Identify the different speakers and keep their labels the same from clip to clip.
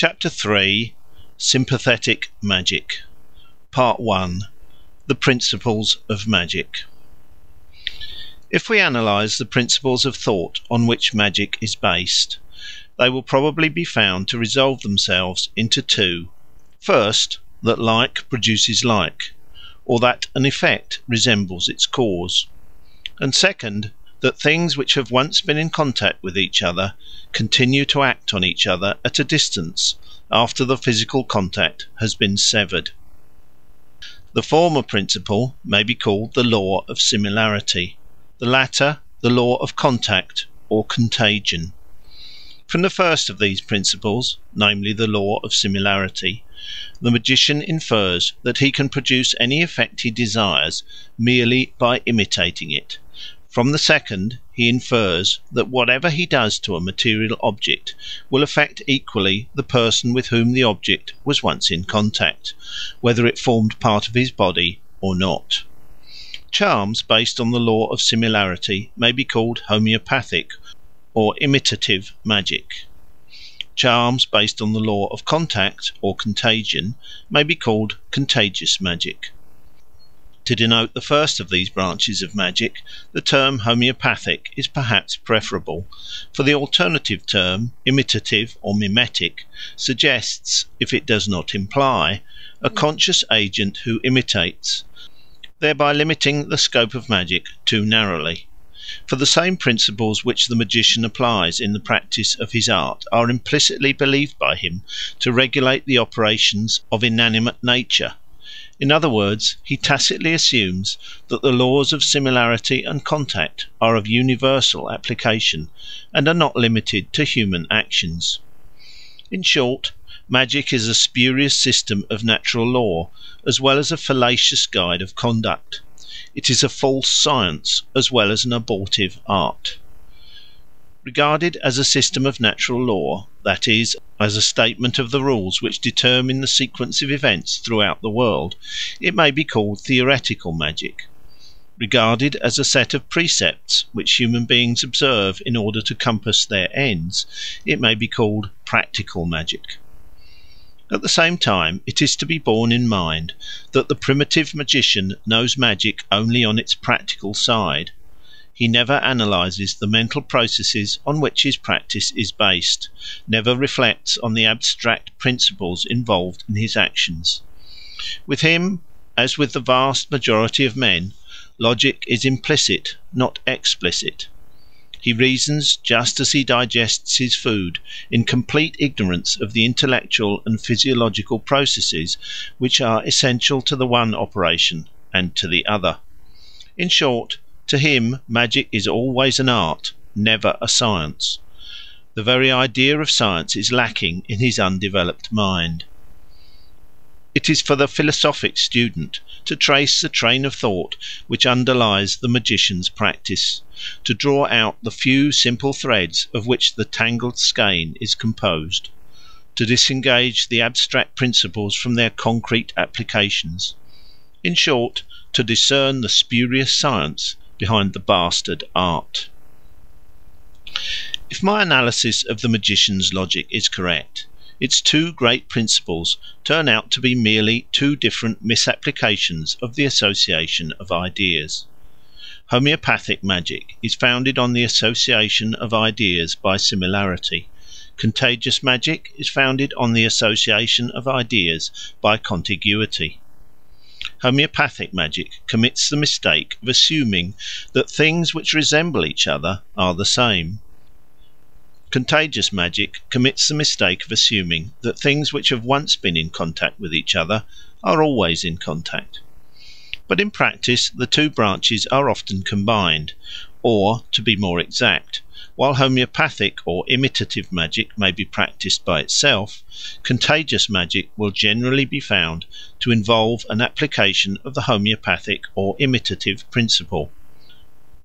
Speaker 1: Chapter 3 Sympathetic Magic Part 1 The Principles of Magic. If we analyse the principles of thought on which magic is based, they will probably be found to resolve themselves into two. First, that like produces like, or that an effect resembles its cause. And second, that things which have once been in contact with each other continue to act on each other at a distance after the physical contact has been severed. The former principle may be called the Law of Similarity, the latter the Law of Contact or Contagion. From the first of these principles, namely the Law of Similarity, the magician infers that he can produce any effect he desires merely by imitating it. From the second, he infers that whatever he does to a material object will affect equally the person with whom the object was once in contact, whether it formed part of his body or not. Charms based on the Law of Similarity may be called Homeopathic or Imitative Magic. Charms based on the Law of Contact or Contagion may be called Contagious Magic. To denote the first of these branches of magic, the term homoeopathic is perhaps preferable, for the alternative term, imitative or mimetic, suggests, if it does not imply, a conscious agent who imitates, thereby limiting the scope of magic too narrowly. For the same principles which the magician applies in the practice of his art are implicitly believed by him to regulate the operations of inanimate nature. In other words, he tacitly assumes that the laws of similarity and contact are of universal application and are not limited to human actions. In short, magic is a spurious system of natural law as well as a fallacious guide of conduct. It is a false science as well as an abortive art. Regarded as a system of natural law, that is, as a statement of the rules which determine the sequence of events throughout the world, it may be called theoretical magic. Regarded as a set of precepts which human beings observe in order to compass their ends, it may be called practical magic. At the same time, it is to be borne in mind that the primitive magician knows magic only on its practical side. He never analyses the mental processes on which his practice is based, never reflects on the abstract principles involved in his actions. With him, as with the vast majority of men, logic is implicit, not explicit. He reasons just as he digests his food, in complete ignorance of the intellectual and physiological processes which are essential to the one operation and to the other. In short, to him magic is always an art, never a science. The very idea of science is lacking in his undeveloped mind. It is for the philosophic student to trace the train of thought which underlies the magician's practice, to draw out the few simple threads of which the tangled skein is composed, to disengage the abstract principles from their concrete applications. In short, to discern the spurious science behind the bastard art. If my analysis of the magician's logic is correct, its two great principles turn out to be merely two different misapplications of the association of ideas. Homeopathic magic is founded on the association of ideas by similarity. Contagious magic is founded on the association of ideas by contiguity. Homeopathic magic commits the mistake of assuming that things which resemble each other are the same. Contagious magic commits the mistake of assuming that things which have once been in contact with each other are always in contact. But in practice the two branches are often combined, or, to be more exact, while homeopathic or imitative magic may be practised by itself, contagious magic will generally be found to involve an application of the homeopathic or imitative principle.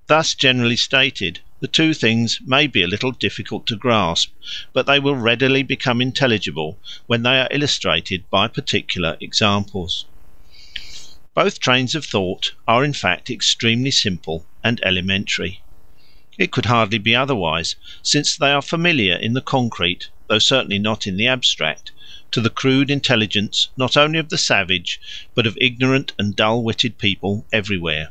Speaker 1: Thus generally stated, the two things may be a little difficult to grasp, but they will readily become intelligible when they are illustrated by particular examples. Both trains of thought are in fact extremely simple and elementary. It could hardly be otherwise, since they are familiar in the concrete though certainly not in the abstract, to the crude intelligence not only of the savage but of ignorant and dull-witted people everywhere.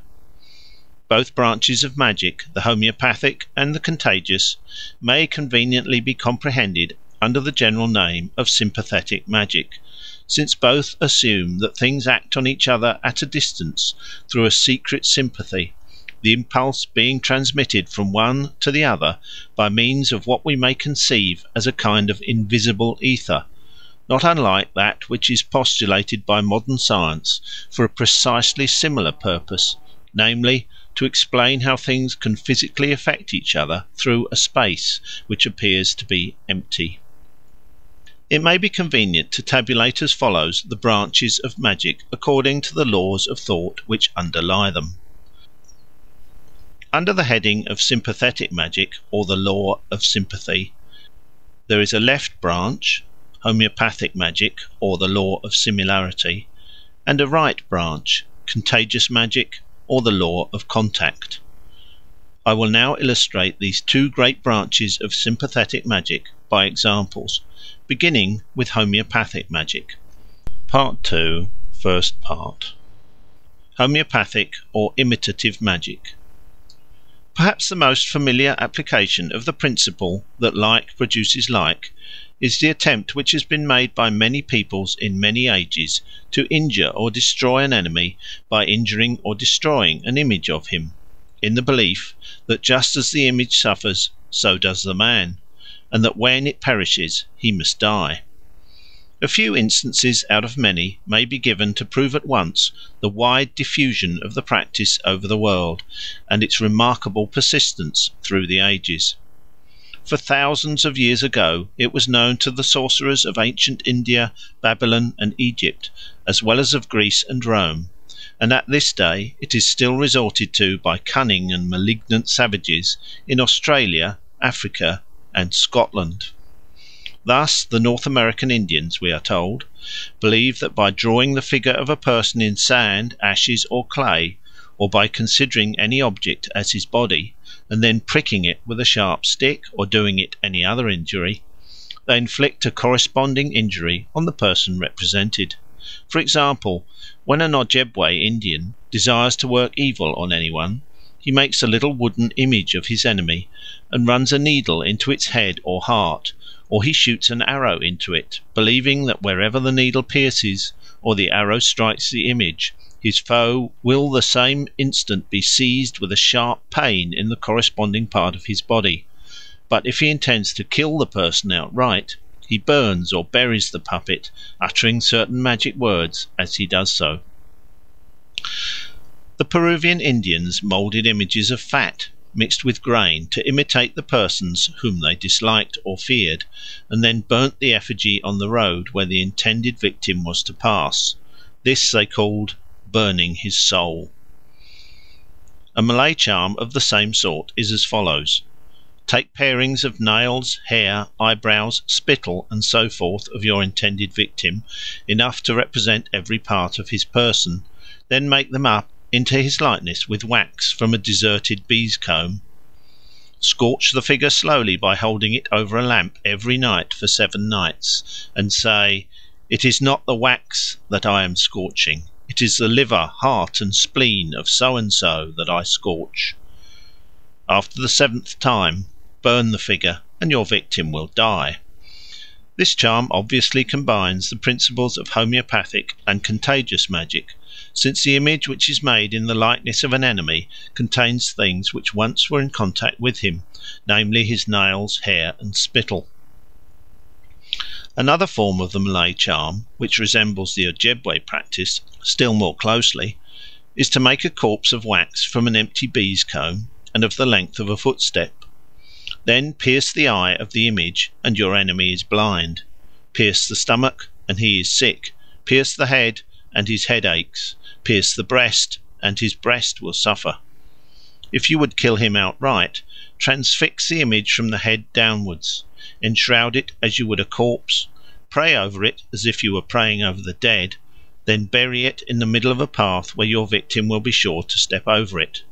Speaker 1: Both branches of magic, the homoeopathic and the contagious, may conveniently be comprehended under the general name of sympathetic magic, since both assume that things act on each other at a distance through a secret sympathy, the impulse being transmitted from one to the other by means of what we may conceive as a kind of invisible ether, not unlike that which is postulated by modern science for a precisely similar purpose, namely, to explain how things can physically affect each other through a space which appears to be empty. It may be convenient to tabulate as follows the branches of magic according to the laws of thought which underlie them. Under the heading of sympathetic magic, or the law of sympathy, there is a left branch, homeopathic magic, or the law of similarity, and a right branch, contagious magic, or the law of contact. I will now illustrate these two great branches of sympathetic magic by examples, beginning with homeopathic magic. Part 2, first part. Homeopathic or imitative magic. Perhaps the most familiar application of the principle that like produces like is the attempt which has been made by many peoples in many ages to injure or destroy an enemy by injuring or destroying an image of him, in the belief that just as the image suffers, so does the man, and that when it perishes he must die. A few instances out of many may be given to prove at once the wide diffusion of the practice over the world, and its remarkable persistence through the ages. For thousands of years ago it was known to the sorcerers of ancient India, Babylon, and Egypt, as well as of Greece and Rome, and at this day it is still resorted to by cunning and malignant savages in Australia, Africa, and Scotland. Thus the North American Indians, we are told, believe that by drawing the figure of a person in sand, ashes, or clay, or by considering any object as his body, and then pricking it with a sharp stick, or doing it any other injury, they inflict a corresponding injury on the person represented. For example, when an Ojebwa Indian desires to work evil on anyone, he makes a little wooden image of his enemy and runs a needle into its head or heart, or he shoots an arrow into it, believing that wherever the needle pierces or the arrow strikes the image, his foe will the same instant be seized with a sharp pain in the corresponding part of his body. But if he intends to kill the person outright, he burns or buries the puppet, uttering certain magic words as he does so. The Peruvian Indians moulded images of fat mixed with grain to imitate the persons whom they disliked or feared, and then burnt the effigy on the road where the intended victim was to pass. This they called burning his soul. A Malay charm of the same sort is as follows. Take parings of nails, hair, eyebrows, spittle, and so forth of your intended victim, enough to represent every part of his person, then make them up into his likeness with wax from a deserted bee's comb. Scorch the figure slowly by holding it over a lamp every night for 7 nights, and say, "It is not the wax that I am scorching, it is the liver, heart, and spleen of so-and-so that I scorch." After the 7th time, burn the figure, and your victim will die. This charm obviously combines the principles of homeopathic and contagious magic, since the image which is made in the likeness of an enemy contains things which once were in contact with him, namely his nails, hair, and spittle. Another form of the Malay charm, which resembles the Ojebwa practice still more closely, is to make a corpse of wax from an empty bee's comb and of the length of a footstep. Then pierce the eye of the image, and your enemy is blind. Pierce the stomach, and he is sick. Pierce the head, and his head aches. Pierce the breast, and his breast will suffer. If you would kill him outright, transfix the image from the head downwards, enshroud it as you would a corpse, pray over it as if you were praying over the dead, then bury it in the middle of a path where your victim will be sure to step over it.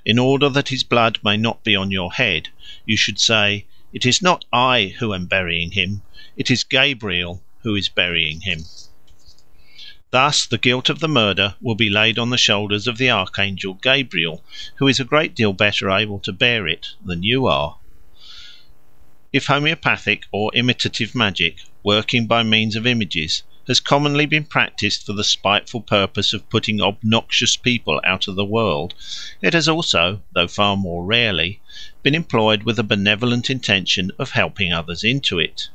Speaker 1: In order that his blood may not be on your head, you should say, It is not I who am burying him, it is Gabriel who is burying him. Thus the guilt of the murder will be laid on the shoulders of the archangel Gabriel, who is a great deal better able to bear it than you are. If homoeopathic or imitative magic, working by means of images, has commonly been practised for the spiteful purpose of putting obnoxious people out of the world, it has also, though far more rarely, been employed with a benevolent intention of helping others into it.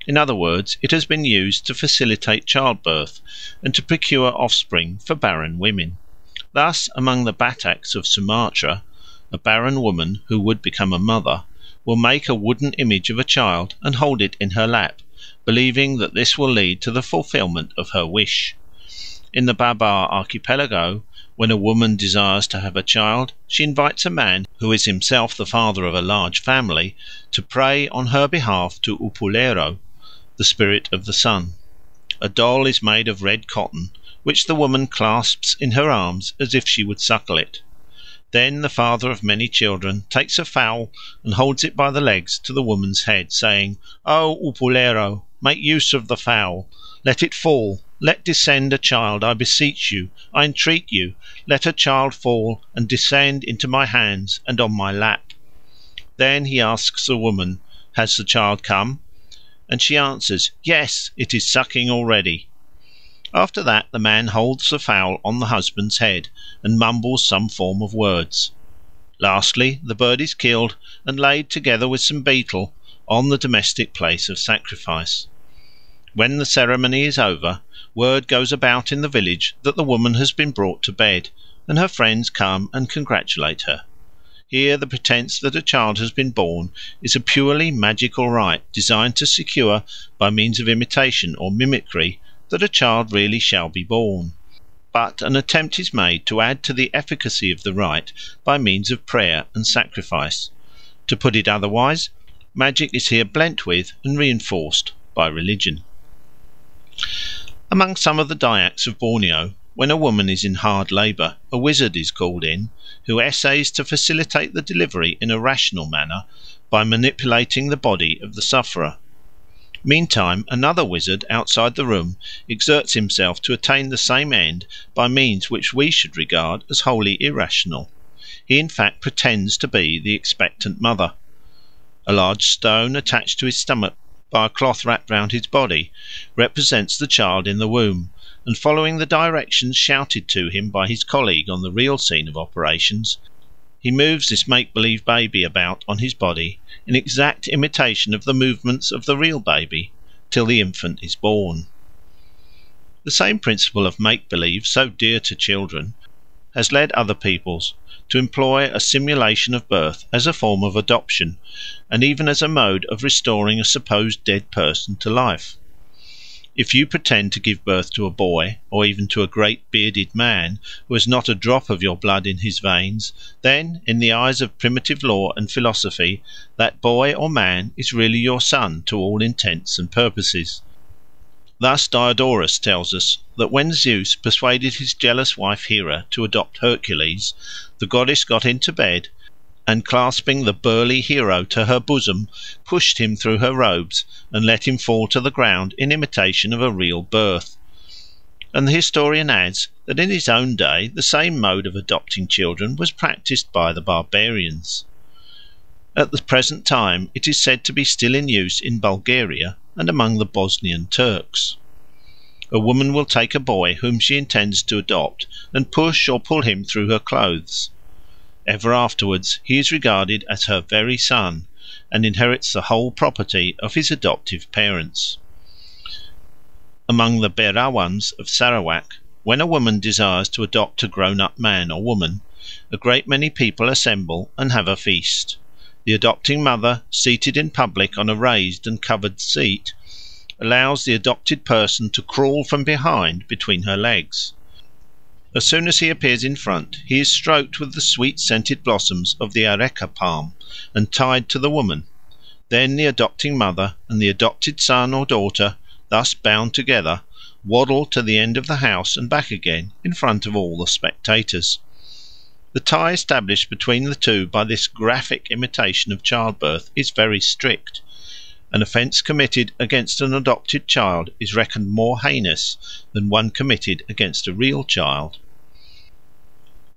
Speaker 1: In other words, it has been used to facilitate childbirth and to procure offspring for barren women. Thus, among the Bataks of Sumatra, a barren woman who would become a mother will make a wooden image of a child and hold it in her lap, believing that this will lead to the fulfilment of her wish. In the Babar archipelago, when a woman desires to have a child, she invites a man, who is himself the father of a large family, to pray on her behalf to Upulero, the spirit of the sun. A doll is made of red cotton, which the woman clasps in her arms as if she would suckle it. Then the father of many children takes a fowl and holds it by the legs to the woman's head, saying, "O Upulero, make use of the fowl. Let it fall. Let descend a child, I beseech you, I entreat you. Let a child fall and descend into my hands and on my lap." Then he asks the woman, "Has the child come?" And she answers, "Yes, it is sucking already." After that the man holds the fowl on the husband's head and mumbles some form of words. Lastly, the bird is killed and laid together with some betel on the domestic place of sacrifice. When the ceremony is over, word goes about in the village that the woman has been brought to bed, and her friends come and congratulate her. Here the pretence that a child has been born is a purely magical rite designed to secure, by means of imitation or mimicry, that a child really shall be born. But an attempt is made to add to the efficacy of the rite by means of prayer and sacrifice. To put it otherwise, magic is here blent with and reinforced by religion. Among some of the Dyaks of Borneo, when a woman is in hard labour, a wizard is called in, who essays to facilitate the delivery in a rational manner by manipulating the body of the sufferer. Meantime, another wizard outside the room exerts himself to attain the same end by means which we should regard as wholly irrational. He in fact pretends to be the expectant mother. A large stone attached to his stomach by a cloth wrapped round his body represents the child in the womb, and following the directions shouted to him by his colleague on the real scene of operations, he moves this make-believe baby about on his body in exact imitation of the movements of the real baby till the infant is born. The same principle of make-believe, so dear to children, has led other peoples to employ a simulation of birth as a form of adoption, and even as a mode of restoring a supposed dead person to life. If you pretend to give birth to a boy, or even to a great bearded man who has not a drop of your blood in his veins, then, in the eyes of primitive law and philosophy, that boy or man is really your son to all intents and purposes. Thus Diodorus tells us that when Zeus persuaded his jealous wife Hera to adopt Hercules, the goddess got into bed, and clasping the burly hero to her bosom, pushed him through her robes and let him fall to the ground in imitation of a real birth. And the historian adds that in his own day the same mode of adopting children was practised by the barbarians. At the present time it is said to be still in use in Bulgaria and among the Bosnian Turks. A woman will take a boy whom she intends to adopt and push or pull him through her clothes. Ever afterwards he is regarded as her very son, and inherits the whole property of his adoptive parents. Among the Berawans of Sarawak, when a woman desires to adopt a grown-up man or woman, a great many people assemble and have a feast. The adopting mother, seated in public on a raised and covered seat, allows the adopted person to crawl from behind between her legs. As soon as he appears in front, he is stroked with the sweet-scented blossoms of the areca palm and tied to the woman. Then the adopting mother and the adopted son or daughter, thus bound together, waddle to the end of the house and back again in front of all the spectators. The tie established between the two by this graphic imitation of childbirth is very strict. An offence committed against an adopted child is reckoned more heinous than one committed against a real child.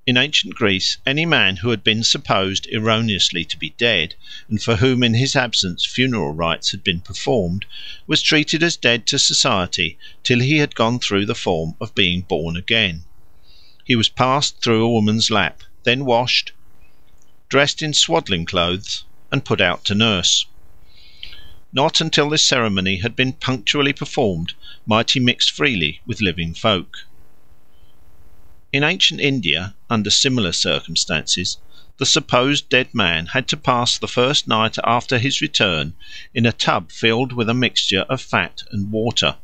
Speaker 1: In ancient Greece, any man who had been supposed erroneously to be dead, and for whom in his absence funeral rites had been performed, was treated as dead to society till he had gone through the form of being born again. He was passed through a woman's lap, then washed, dressed in swaddling clothes, and put out to nurse. Not until this ceremony had been punctually performed might he mix freely with living folk. In ancient India, under similar circumstances, the supposed dead man had to pass the first night after his return in a tub filled with a mixture of fat and water.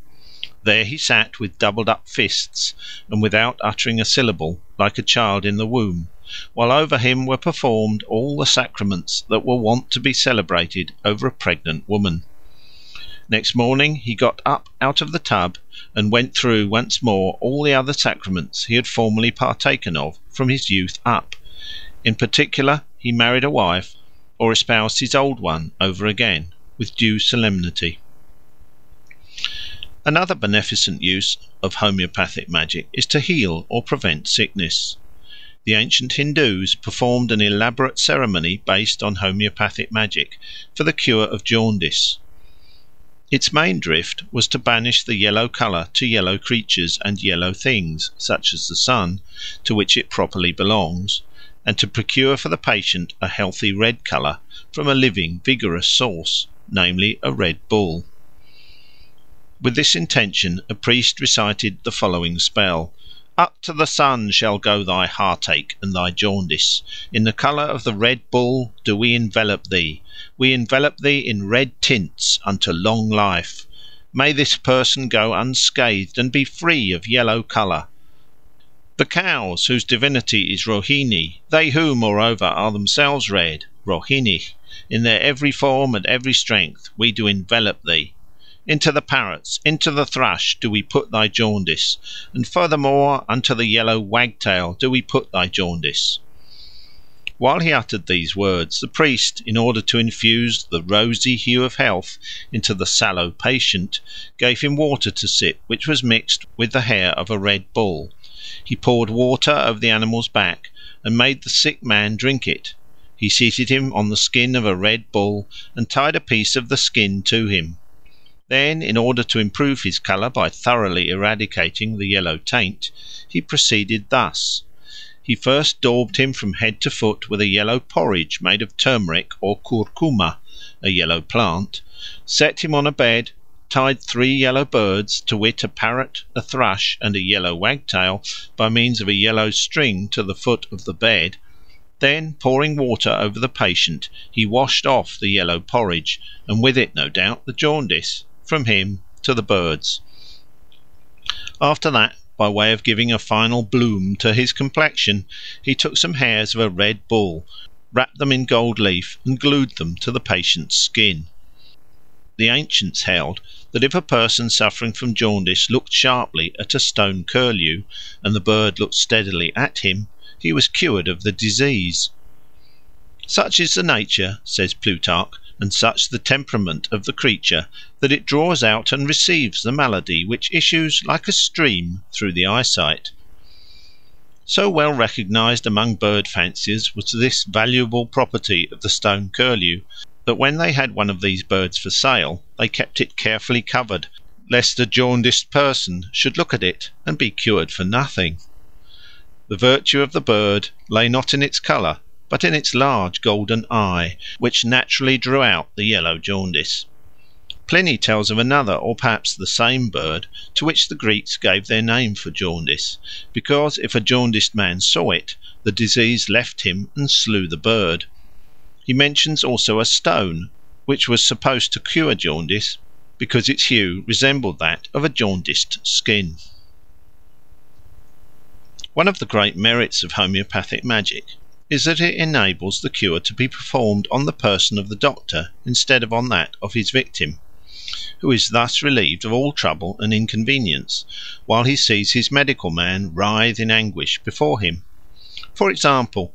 Speaker 1: There he sat with doubled up fists, and without uttering a syllable, like a child in the womb, while over him were performed all the sacraments that were wont to be celebrated over a pregnant woman. Next morning he got up out of the tub and went through once more all the other sacraments he had formerly partaken of from his youth up. In particular, he married a wife, or espoused his old one over again, with due solemnity. Another beneficent use of homoeopathic magic is to heal or prevent sickness. The ancient Hindus performed an elaborate ceremony based on homoeopathic magic for the cure of jaundice. Its main drift was to banish the yellow colour to yellow creatures and yellow things, such as the sun, to which it properly belongs, and to procure for the patient a healthy red colour from a living, vigorous source, namely a red bull. With this intention a priest recited the following spell: "Up to the sun shall go thy heartache and thy jaundice. In the colour of the red bull do we envelop thee. We envelop thee in red tints unto long life. May this person go unscathed and be free of yellow colour. The cows, whose divinity is Rohini, they who, moreover, are themselves red, Rohini, in their every form and every strength, we do envelop thee. Into the parrots, into the thrush do we put thy jaundice, and furthermore unto the yellow wagtail do we put thy jaundice." While he uttered these words, the priest, in order to infuse the rosy hue of health into the sallow patient, gave him water to sip, which was mixed with the hair of a red bull. He poured water over the animal's back, and made the sick man drink it. He seated him on the skin of a red bull, and tied a piece of the skin to him. Then, in order to improve his colour by thoroughly eradicating the yellow taint, he proceeded thus. He first daubed him from head to foot with a yellow porridge made of turmeric or curcuma, a yellow plant, set him on a bed, tied 3 yellow birds, to wit a parrot, a thrush, and a yellow wagtail, by means of a yellow string to the foot of the bed. Then, pouring water over the patient, he washed off the yellow porridge, and with it, no doubt, the jaundice, from him to the birds. After that, by way of giving a final bloom to his complexion, he took some hairs of a red bull, wrapped them in gold leaf, and glued them to the patient's skin. The ancients held that if a person suffering from jaundice looked sharply at a stone curlew, and the bird looked steadily at him, he was cured of the disease. Such is the nature, says Plutarch, and such the temperament of the creature, that it draws out and receives the malady which issues like a stream through the eyesight. So well recognised among bird fanciers was this valuable property of the stone curlew, that when they had one of these birds for sale, they kept it carefully covered, lest a jaundiced person should look at it and be cured for nothing. The virtue of the bird lay not in its colour, but in its large golden eye, which naturally drew out the yellow jaundice. Pliny tells of another, or perhaps the same bird, to which the Greeks gave their name for jaundice, because if a jaundiced man saw it, the disease left him and slew the bird. He mentions also a stone, which was supposed to cure jaundice, because its hue resembled that of a jaundiced skin. One of the great merits of homoeopathic magic is that it enables the cure to be performed on the person of the doctor instead of on that of his victim, who is thus relieved of all trouble and inconvenience, while he sees his medical man writhe in anguish before him. For example,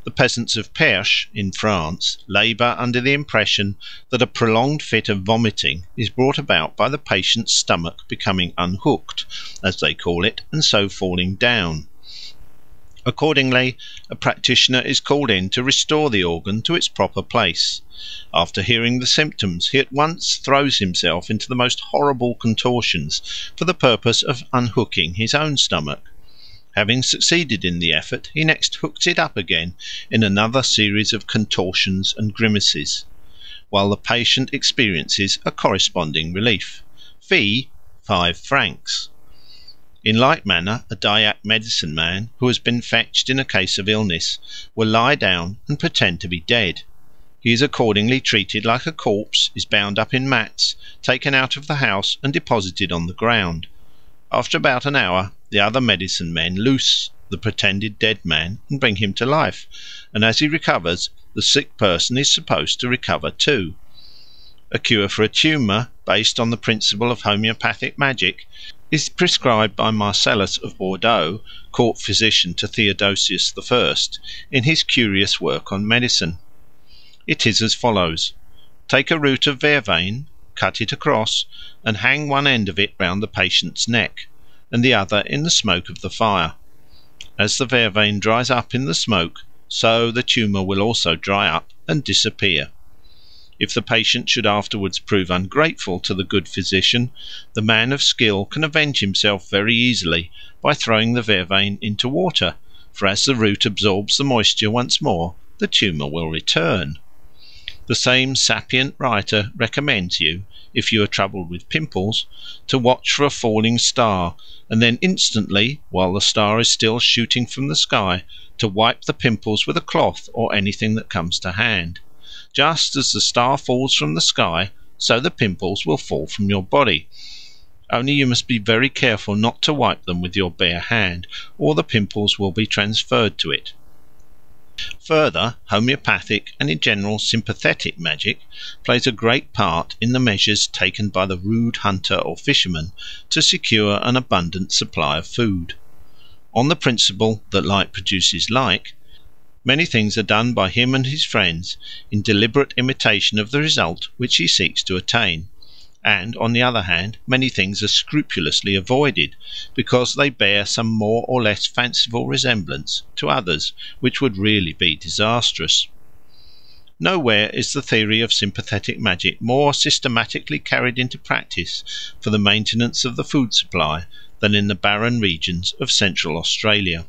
Speaker 1: the peasants of Perche in France labour under the impression that a prolonged fit of vomiting is brought about by the patient's stomach becoming unhooked, as they call it, and so falling down. Accordingly, a practitioner is called in to restore the organ to its proper place. After hearing the symptoms, he at once throws himself into the most horrible contortions for the purpose of unhooking his own stomach. Having succeeded in the effort, he next hooks it up again in another series of contortions and grimaces, while the patient experiences a corresponding relief. Fee, 5 francs. In like manner, a Dyak medicine man, who has been fetched in a case of illness, will lie down and pretend to be dead. He is accordingly treated like a corpse, is bound up in mats, taken out of the house, and deposited on the ground. After about an hour, the other medicine men loose the pretended dead man and bring him to life, and as he recovers, the sick person is supposed to recover too. A cure for a tumour, based on the principle of homeopathic magic, is prescribed by Marcellus of Bordeaux, court physician to Theodosius I, in his curious work on medicine. It is as follows: take a root of vervain, cut it across, and hang one end of it round the patient's neck, and the other in the smoke of the fire. As the vervain dries up in the smoke, so the tumour will also dry up and disappear. If the patient should afterwards prove ungrateful to the good physician, the man of skill can avenge himself very easily by throwing the vervain into water, for as the root absorbs the moisture once more, the tumour will return. The same sapient writer recommends you, if you are troubled with pimples, to watch for a falling star, and then instantly, while the star is still shooting from the sky, to wipe the pimples with a cloth or anything that comes to hand. Just as the star falls from the sky, so the pimples will fall from your body. Only you must be very careful not to wipe them with your bare hand, or the pimples will be transferred to it. Further, homeopathic and in general sympathetic magic plays a great part in the measures taken by the rude hunter or fisherman to secure an abundant supply of food. On the principle that like produces like, many things are done by him and his friends in deliberate imitation of the result which he seeks to attain, and, on the other hand, many things are scrupulously avoided, because they bear some more or less fanciful resemblance to others which would really be disastrous. Nowhere is the theory of sympathetic magic more systematically carried into practice for the maintenance of the food supply than in the barren regions of Central Australia.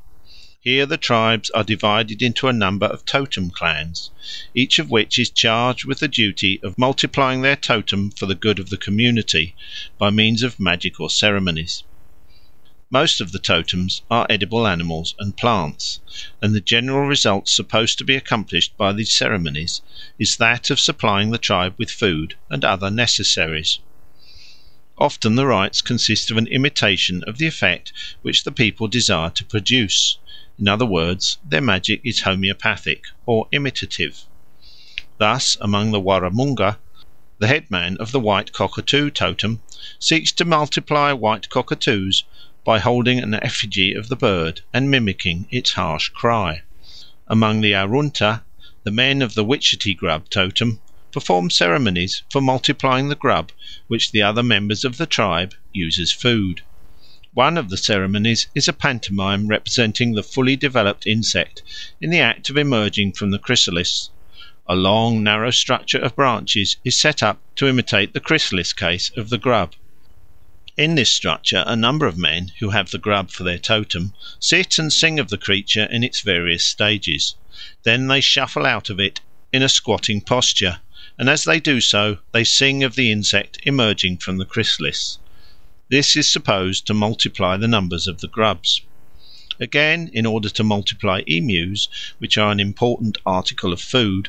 Speaker 1: Here the tribes are divided into a number of totem clans, each of which is charged with the duty of multiplying their totem for the good of the community by means of magic or ceremonies. Most of the totems are edible animals and plants, and the general result supposed to be accomplished by these ceremonies is that of supplying the tribe with food and other necessaries. Often the rites consist of an imitation of the effect which the people desire to produce. In other words, their magic is homeopathic or imitative. Thus, among the Warramunga, the headman of the white cockatoo totem seeks to multiply white cockatoos by holding an effigy of the bird and mimicking its harsh cry. Among the Arunta, the men of the witchetty grub totem perform ceremonies for multiplying the grub which the other members of the tribe use as food. One of the ceremonies is a pantomime representing the fully developed insect in the act of emerging from the chrysalis. A long, narrow structure of branches is set up to imitate the chrysalis case of the grub. In this structure a number of men, who have the grub for their totem, sit and sing of the creature in its various stages. Then they shuffle out of it in a squatting posture, and as they do so they sing of the insect emerging from the chrysalis. This is supposed to multiply the numbers of the grubs. Again, in order to multiply emus, which are an important article of food,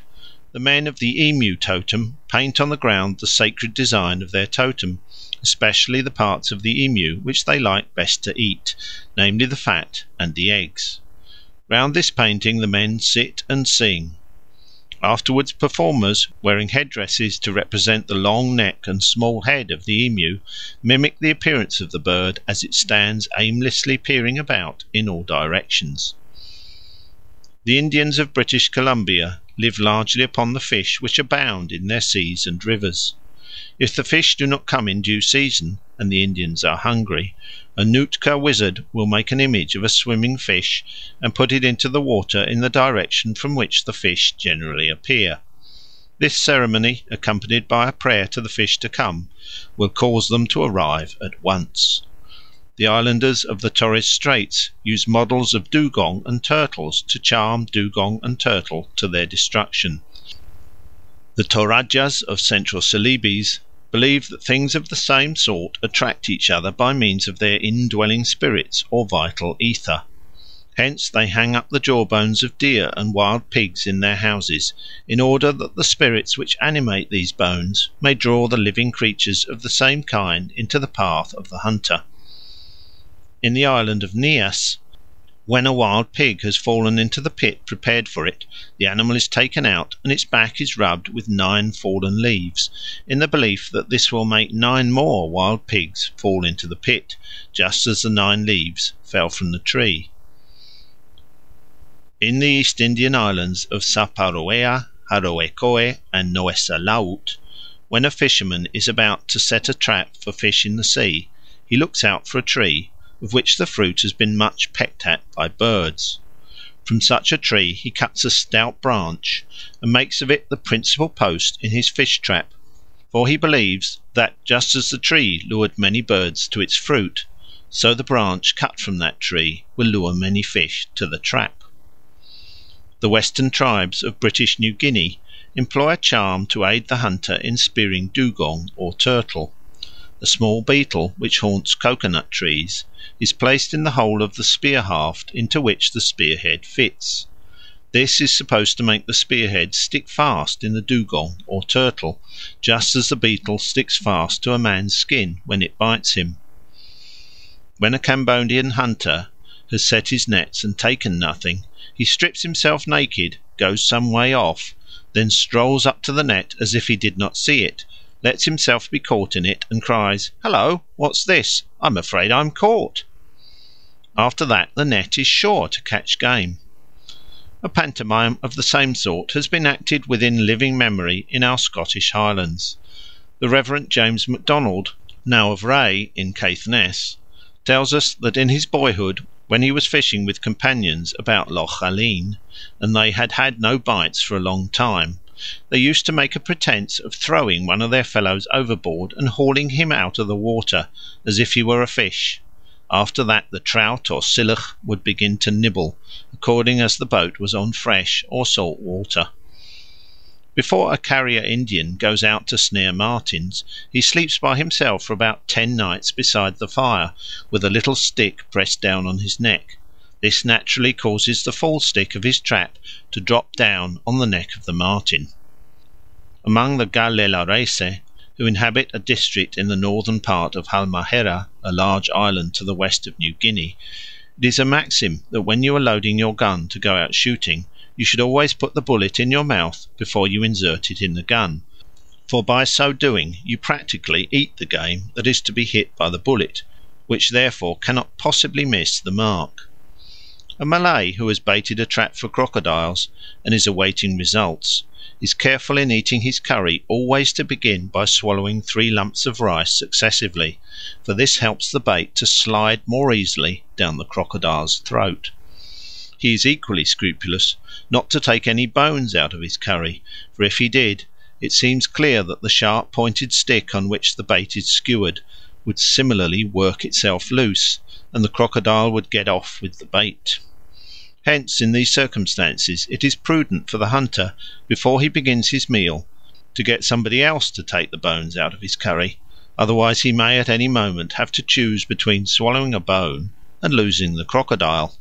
Speaker 1: the men of the emu totem paint on the ground the sacred design of their totem, especially the parts of the emu which they like best to eat, namely the fat and the eggs. Round this painting the men sit and sing. Afterwards performers, wearing headdresses to represent the long neck and small head of the emu, mimic the appearance of the bird as it stands aimlessly peering about in all directions. The Indians of British Columbia live largely upon the fish which abound in their seas and rivers. If the fish do not come in due season, and the Indians are hungry, a Nootka wizard will make an image of a swimming fish and put it into the water in the direction from which the fish generally appear. This ceremony, accompanied by a prayer to the fish to come, will cause them to arrive at once. The islanders of the Torres Straits use models of dugong and turtles to charm dugong and turtle to their destruction. The Torajas of central Celebes believe that things of the same sort attract each other by means of their indwelling spirits or vital ether. Hence they hang up the jawbones of deer and wild pigs in their houses, in order that the spirits which animate these bones may draw the living creatures of the same kind into the path of the hunter. In the island of Nias, when a wild pig has fallen into the pit prepared for it, the animal is taken out and its back is rubbed with 9 fallen leaves, in the belief that this will make 9 more wild pigs fall into the pit, just as the 9 leaves fell from the tree. In the East Indian islands of Saparoea, Haroekoe, and Noessa Laut, when a fisherman is about to set a trap for fish in the sea, he looks out for a tree of which the fruit has been much pecked at by birds. From such a tree he cuts a stout branch and makes of it the principal post in his fish trap, for he believes that just as the tree lured many birds to its fruit, so the branch cut from that tree will lure many fish to the trap. The western tribes of British New Guinea employ a charm to aid the hunter in spearing dugong or turtle. A small beetle which haunts coconut trees is placed in the hole of the spear haft into which the spearhead fits. This is supposed to make the spearhead stick fast in the dugong or turtle, just as the beetle sticks fast to a man's skin when it bites him. When a Cambodian hunter has set his nets and taken nothing, he strips himself naked, goes some way off, then strolls up to the net as if he did not see it, lets himself be caught in it, and cries, "Hello, what's this? I'm afraid I'm caught." After that the net is sure to catch game. A pantomime of the same sort has been acted within living memory in our Scottish Highlands. The Reverend James MacDonald, now of Ray in Caithness, tells us that in his boyhood, when he was fishing with companions about Loch Aline, and they had had no bites for a long time, they used to make a pretence of throwing one of their fellows overboard and hauling him out of the water, as if he were a fish. After that the trout or silloch would begin to nibble, according as the boat was on fresh or salt water. Before a carrier Indian goes out to snare martins, he sleeps by himself for about 10 nights beside the fire, with a little stick pressed down on his neck. This naturally causes the fall stick of his trap to drop down on the neck of the martin. Among the Galelareese, who inhabit a district in the northern part of Halmahera, a large island to the west of New Guinea, it is a maxim that when you are loading your gun to go out shooting, you should always put the bullet in your mouth before you insert it in the gun, for by so doing you practically eat the game that is to be hit by the bullet, which therefore cannot possibly miss the mark. A Malay who has baited a trap for crocodiles and is awaiting results is careful in eating his curry always to begin by swallowing 3 lumps of rice successively, for this helps the bait to slide more easily down the crocodile's throat. He is equally scrupulous not to take any bones out of his curry, for if he did, it seems clear that the sharp pointed stick on which the bait is skewered would similarly work itself loose, and the crocodile would get off with the bait. Hence, in these circumstances, it is prudent for the hunter, before he begins his meal, to get somebody else to take the bones out of his curry, otherwise he may at any moment have to choose between swallowing a bone and losing the crocodile.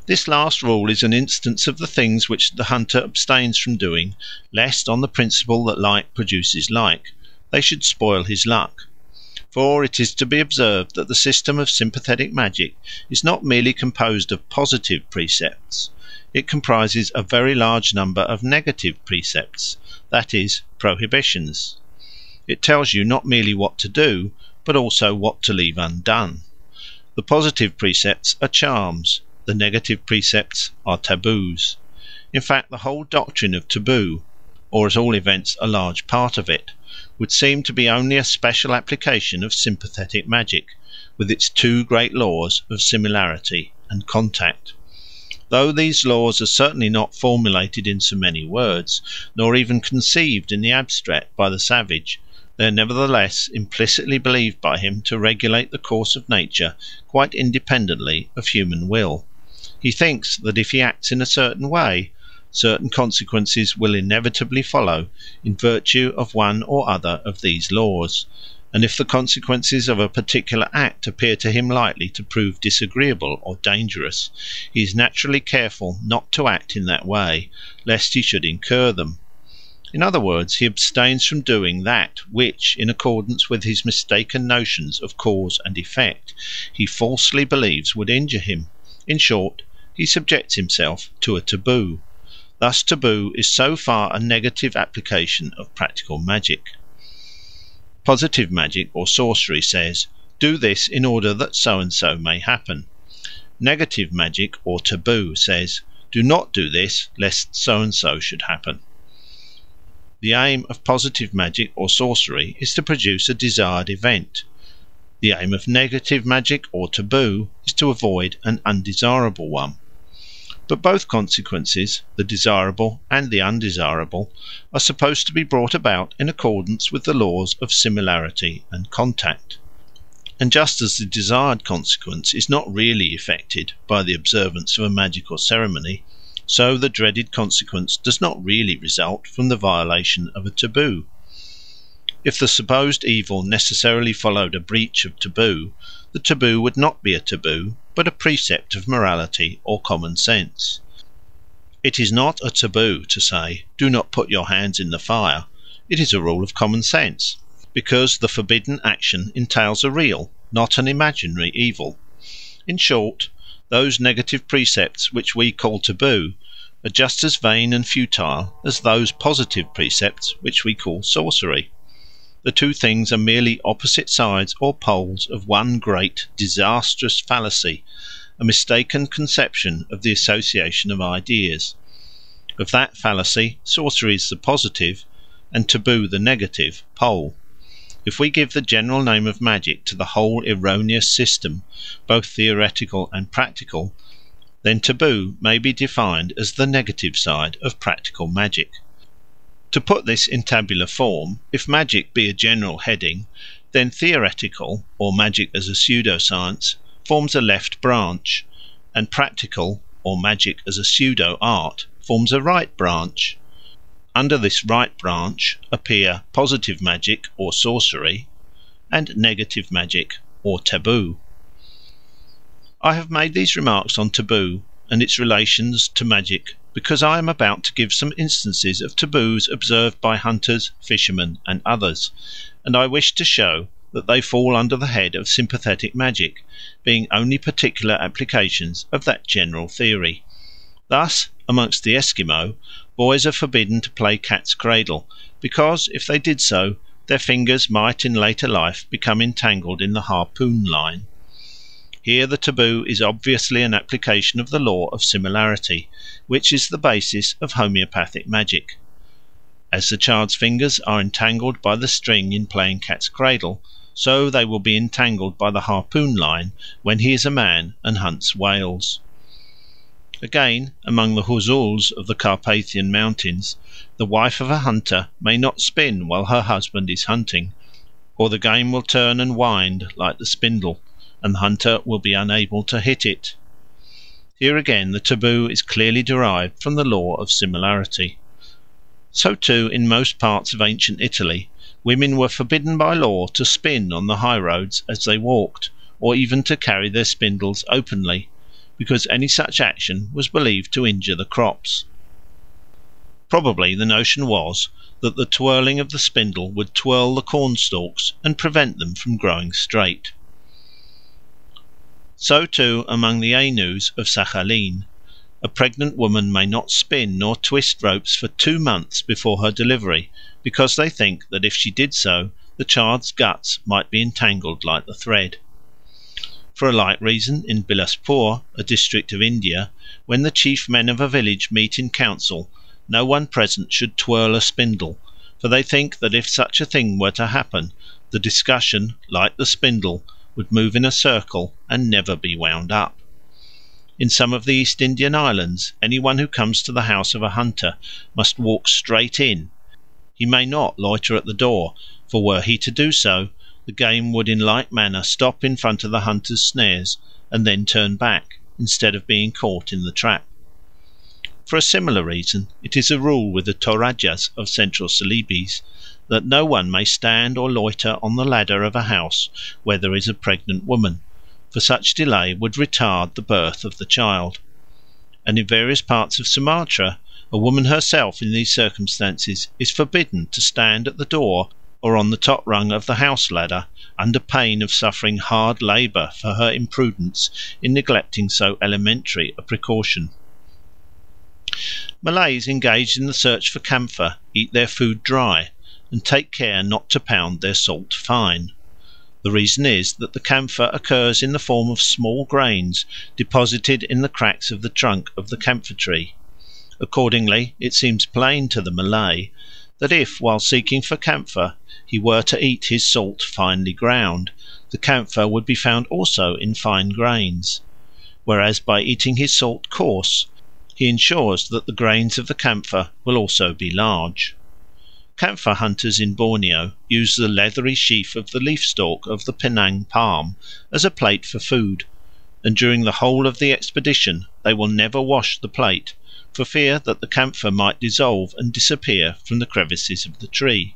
Speaker 1: This last rule is an instance of the things which the hunter abstains from doing, lest, on the principle that like produces like, they should spoil his luck. For it is to be observed that the system of sympathetic magic is not merely composed of positive precepts, it comprises a very large number of negative precepts, that is, prohibitions. It tells you not merely what to do, but also what to leave undone. The positive precepts are charms, the negative precepts are taboos. In fact, the whole doctrine of taboo, or at all events a large part of it, would seem to be only a special application of sympathetic magic, with its two great laws of similarity and contact. Though these laws are certainly not formulated in so many words, nor even conceived in the abstract by the savage, they are nevertheless implicitly believed by him to regulate the course of nature quite independently of human will. He thinks that if he acts in a certain way, certain consequences will inevitably follow in virtue of one or other of these laws, and if the consequences of a particular act appear to him likely to prove disagreeable or dangerous, he is naturally careful not to act in that way, lest he should incur them. In other words, he abstains from doing that which, in accordance with his mistaken notions of cause and effect, he falsely believes would injure him. In short, he subjects himself to a taboo. Thus taboo is so far a negative application of practical magic. Positive magic or sorcery says, do this in order that so and so may happen. Negative magic or taboo says, do not do this lest so and so should happen. The aim of positive magic or sorcery is to produce a desired event. The aim of negative magic or taboo is to avoid an undesirable one. But both consequences, the desirable and the undesirable, are supposed to be brought about in accordance with the laws of similarity and contact. And just as the desired consequence is not really effected by the observance of a magical ceremony, so the dreaded consequence does not really result from the violation of a taboo. If the supposed evil necessarily followed a breach of taboo, the taboo would not be a taboo, but a precept of morality or common sense. It is not a taboo to say, do not put your hands in the fire. It is a rule of common sense, because the forbidden action entails a real, not an imaginary evil. In short, those negative precepts which we call taboo are just as vain and futile as those positive precepts which we call sorcery. The two things are merely opposite sides or poles of one great disastrous fallacy, a mistaken conception of the association of ideas. Of that fallacy, sorcery is the positive, and taboo the negative, pole. If we give the general name of magic to the whole erroneous system, both theoretical and practical, then taboo may be defined as the negative side of practical magic. To put this in tabular form, if magic be a general heading, then theoretical, or magic as a pseudoscience, forms a left branch, and practical, or magic as a pseudo-art, forms a right branch. Under this right branch appear positive magic or sorcery, and negative magic or taboo. I have made these remarks on taboo and its relations to magic because I am about to give some instances of taboos observed by hunters, fishermen, and others, and I wish to show that they fall under the head of sympathetic magic, being only particular applications of that general theory. Thus, amongst the Eskimo, boys are forbidden to play cat's cradle, because if they did so, their fingers might in later life become entangled in the harpoon line. Here the taboo is obviously an application of the law of similarity, which is the basis of homeopathic magic. As the child's fingers are entangled by the string in playing cat's cradle, so they will be entangled by the harpoon line when he is a man and hunts whales. Again, among the Huzuls of the Carpathian Mountains, the wife of a hunter may not spin while her husband is hunting, or the game will turn and wind like the spindle, and the hunter will be unable to hit it. Here again the taboo is clearly derived from the law of similarity. So too in most parts of ancient Italy, women were forbidden by law to spin on the high roads as they walked, or even to carry their spindles openly, because any such action was believed to injure the crops. Probably the notion was that the twirling of the spindle would twirl the corn stalks and prevent them from growing straight. So too among the Ainus of Sakhalin, a pregnant woman may not spin nor twist ropes for 2 months before her delivery, because they think that if she did so, the child's guts might be entangled like the thread. For a like reason, in Bilaspur, a district of India, when the chief men of a village meet in council, no one present should twirl a spindle, for they think that if such a thing were to happen, the discussion, like the spindle, would move in a circle and never be wound up. In some of the East Indian islands, any one who comes to the house of a hunter must walk straight in. He may not loiter at the door, for were he to do so, the game would in like manner stop in front of the hunter's snares and then turn back, instead of being caught in the trap. For a similar reason, it is a rule with the Torajas of central Celebes that no one may stand or loiter on the ladder of a house where there is a pregnant woman, for such delay would retard the birth of the child. And in various parts of Sumatra, a woman herself in these circumstances is forbidden to stand at the door or on the top rung of the house ladder, under pain of suffering hard labour for her imprudence in neglecting so elementary a precaution. Malays engaged in the search for camphor eat their food dry, and take care not to pound their salt fine. The reason is that the camphor occurs in the form of small grains deposited in the cracks of the trunk of the camphor tree. Accordingly, it seems plain to the Malay that if, while seeking for camphor, he were to eat his salt finely ground, the camphor would be found also in fine grains; whereas by eating his salt coarse, he ensures that the grains of the camphor will also be large. Camphor hunters in Borneo use the leathery sheath of the leaf stalk of the Penang palm as a plate for food, and during the whole of the expedition they will never wash the plate, for fear that the camphor might dissolve and disappear from the crevices of the tree.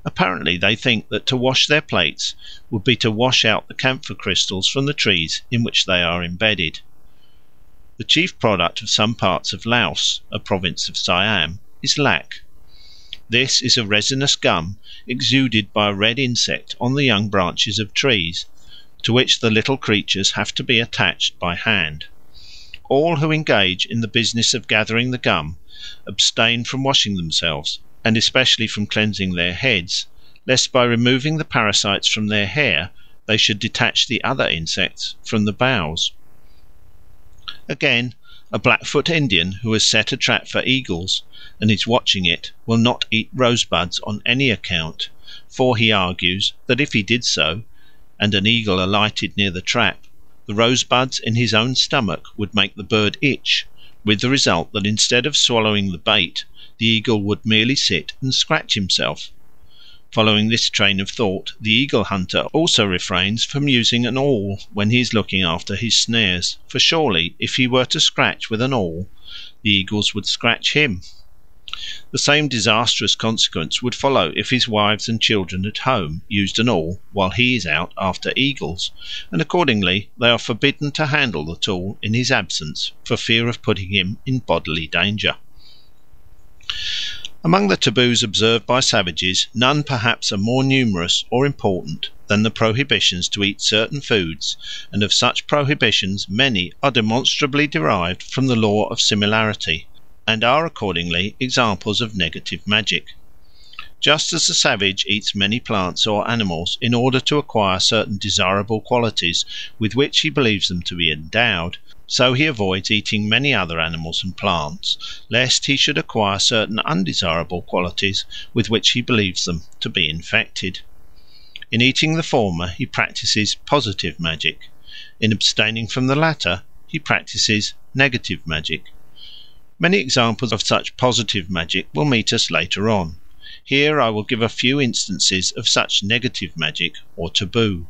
Speaker 1: Apparently they think that to wash their plates would be to wash out the camphor crystals from the trees in which they are embedded. The chief product of some parts of Laos, a province of Siam, is lac. This is a resinous gum exuded by a red insect on the young branches of trees, to which the little creatures have to be attached by hand. All who engage in the business of gathering the gum abstain from washing themselves, and especially from cleansing their heads, lest by removing the parasites from their hair they should detach the other insects from the boughs. Again, a Blackfoot Indian who has set a trap for eagles and is watching it will not eat rosebuds on any account, for he argues that if he did so, and an eagle alighted near the trap, the rosebuds in his own stomach would make the bird itch, with the result that instead of swallowing the bait, the eagle would merely sit and scratch himself. Following this train of thought, the eagle hunter also refrains from using an awl when he is looking after his snares, for surely if he were to scratch with an awl, the eagles would scratch him. The same disastrous consequence would follow if his wives and children at home used an awl while he is out after eagles, and accordingly they are forbidden to handle the tool in his absence for fear of putting him in bodily danger. Among the taboos observed by savages, none perhaps are more numerous or important than the prohibitions to eat certain foods, and of such prohibitions many are demonstrably derived from the law of similarity, and are accordingly examples of negative magic. Just as the savage eats many plants or animals in order to acquire certain desirable qualities with which he believes them to be endowed, so he avoids eating many other animals and plants, lest he should acquire certain undesirable qualities with which he believes them to be infected. In eating the former he practises positive magic; in abstaining from the latter he practises negative magic. Many examples of such positive magic will meet us later on. Here I will give a few instances of such negative magic or taboo.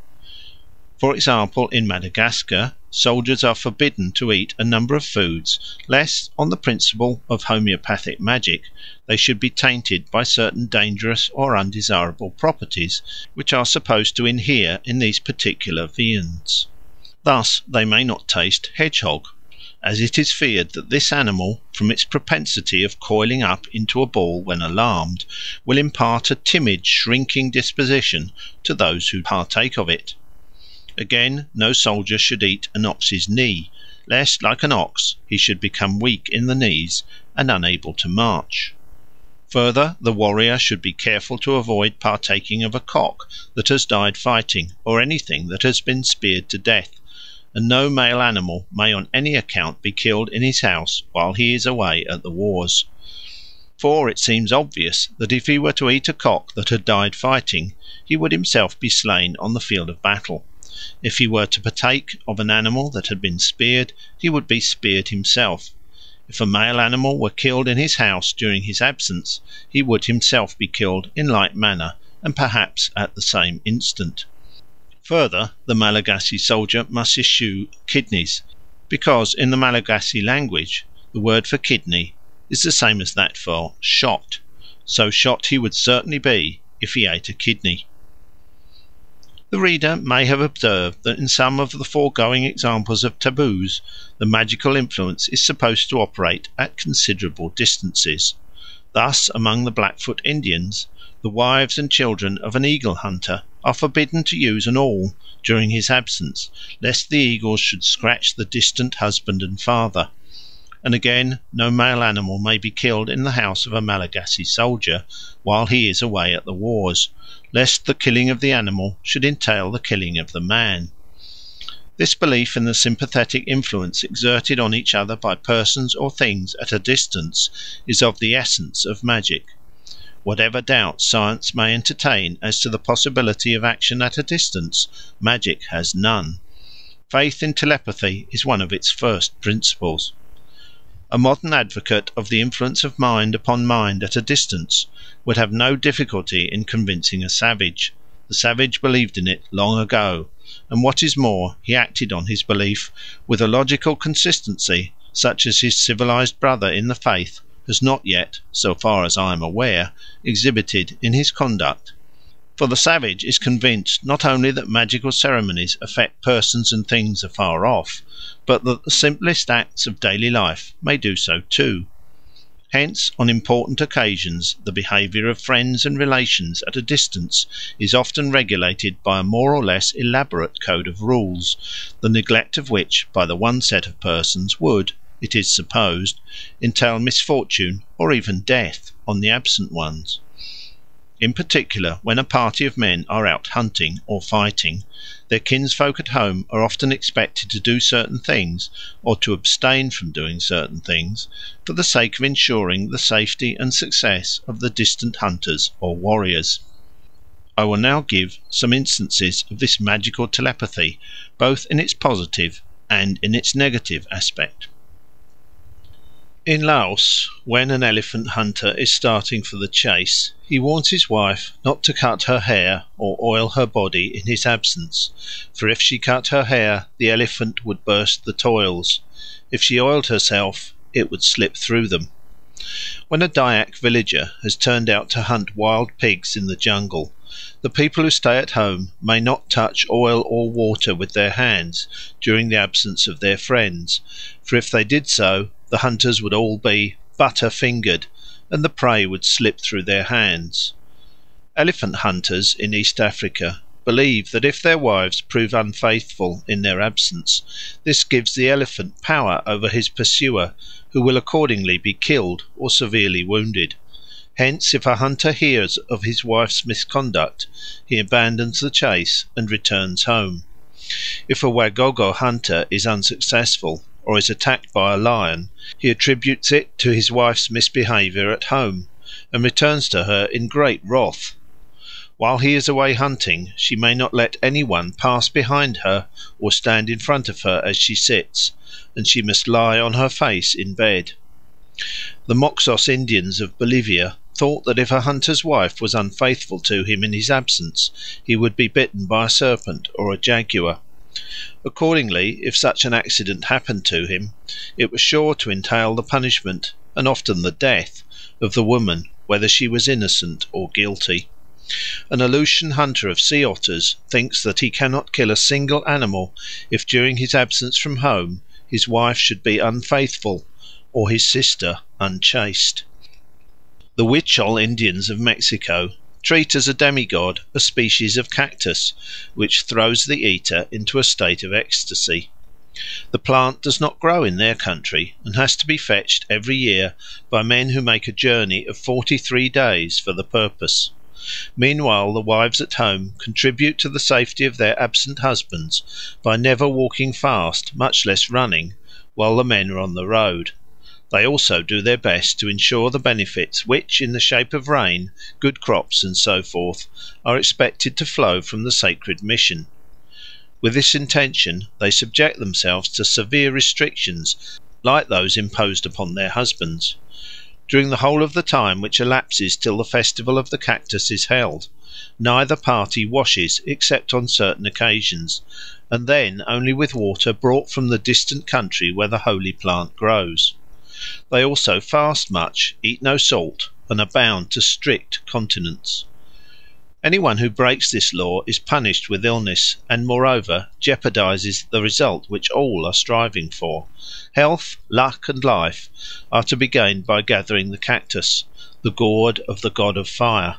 Speaker 1: For example, in Madagascar, soldiers are forbidden to eat a number of foods, lest, on the principle of homeopathic magic, they should be tainted by certain dangerous or undesirable properties which are supposed to inhere in these particular viands. Thus they may not taste hedgehog, as it is feared that this animal, from its propensity of coiling up into a ball when alarmed, will impart a timid, shrinking disposition to those who partake of it. Again, no soldier should eat an ox's knee, lest, like an ox, he should become weak in the knees and unable to march. Further, the warrior should be careful to avoid partaking of a cock that has died fighting, or anything that has been speared to death, and no male animal may on any account be killed in his house while he is away at the wars. For it seems obvious that if he were to eat a cock that had died fighting, he would himself be slain on the field of battle. If he were to partake of an animal that had been speared, he would be speared himself. If a male animal were killed in his house during his absence, he would himself be killed in like manner, and perhaps at the same instant. Further, the Malagasy soldier must eschew kidneys, because in the Malagasy language the word for kidney is the same as that for shot, so shot he would certainly be if he ate a kidney. The reader may have observed that in some of the foregoing examples of taboos, the magical influence is supposed to operate at considerable distances. Thus, among the Blackfoot Indians, the wives and children of an eagle hunter are forbidden to use an awl during his absence, lest the eagles should scratch the distant husband and father. And again, no male animal may be killed in the house of a Malagasy soldier while he is away at the wars, lest the killing of the animal should entail the killing of the man. This belief in the sympathetic influence exerted on each other by persons or things at a distance is of the essence of magic. Whatever doubts science may entertain as to the possibility of action at a distance, magic has none. Faith in telepathy is one of its first principles. A modern advocate of the influence of mind upon mind at a distance would have no difficulty in convincing a savage. The savage believed in it long ago, and what is more, he acted on his belief with a logical consistency such as his civilized brother in the faith has not yet, so far as I am aware, exhibited in his conduct. For the savage is convinced not only that magical ceremonies affect persons and things afar off, but that the simplest acts of daily life may do so too. Hence, on important occasions, the behaviour of friends and relations at a distance is often regulated by a more or less elaborate code of rules, the neglect of which by the one set of persons would, it is supposed, entail misfortune or even death on the absent ones. In particular, when a party of men are out hunting or fighting, their kinsfolk at home are often expected to do certain things, or to abstain from doing certain things, for the sake of ensuring the safety and success of the distant hunters or warriors. I will now give some instances of this magical telepathy, both in its positive and in its negative aspect. In Laos, when an elephant hunter is starting for the chase, he warns his wife not to cut her hair or oil her body in his absence, for if she cut her hair, the elephant would burst the toils. If she oiled herself, it would slip through them. When a Dyak villager has turned out to hunt wild pigs in the jungle, the people who stay at home may not touch oil or water with their hands during the absence of their friends, for if they did so, the hunters would all be butter-fingered, and the prey would slip through their hands. Elephant hunters in East Africa believe that if their wives prove unfaithful in their absence, this gives the elephant power over his pursuer, who will accordingly be killed or severely wounded. Hence, if a hunter hears of his wife's misconduct, he abandons the chase and returns home. If a Wagogo hunter is unsuccessful, or is attacked by a lion, he attributes it to his wife's misbehaviour at home, and returns to her in great wrath. While he is away hunting, she may not let any one pass behind her or stand in front of her as she sits, and she must lie on her face in bed. The Moxos Indians of Bolivia thought that if a hunter's wife was unfaithful to him in his absence, he would be bitten by a serpent or a jaguar. Accordingly, if such an accident happened to him, it was sure to entail the punishment, and often the death, of the woman, whether she was innocent or guilty. An Aleutian hunter of sea otters thinks that he cannot kill a single animal if during his absence from home his wife should be unfaithful, or his sister unchaste. The Huichol Indians of Mexico treat as a demigod a species of cactus, which throws the eater into a state of ecstasy. The plant does not grow in their country, and has to be fetched every year by men who make a journey of 43 days for the purpose. Meanwhile the wives at home contribute to the safety of their absent husbands by never walking fast, much less running, while the men are on the road. They also do their best to ensure the benefits which, in the shape of rain, good crops, and so forth, are expected to flow from the sacred mission. With this intention they subject themselves to severe restrictions, like those imposed upon their husbands. During the whole of the time which elapses till the festival of the cactus is held, neither party washes except on certain occasions, and then only with water brought from the distant country where the holy plant grows. They also fast much, eat no salt, and are bound to strict continence. Anyone who breaks this law is punished with illness, and moreover jeopardizes the result which all are striving for. Health, luck, and life are to be gained by gathering the cactus, the gourd of the god of fire.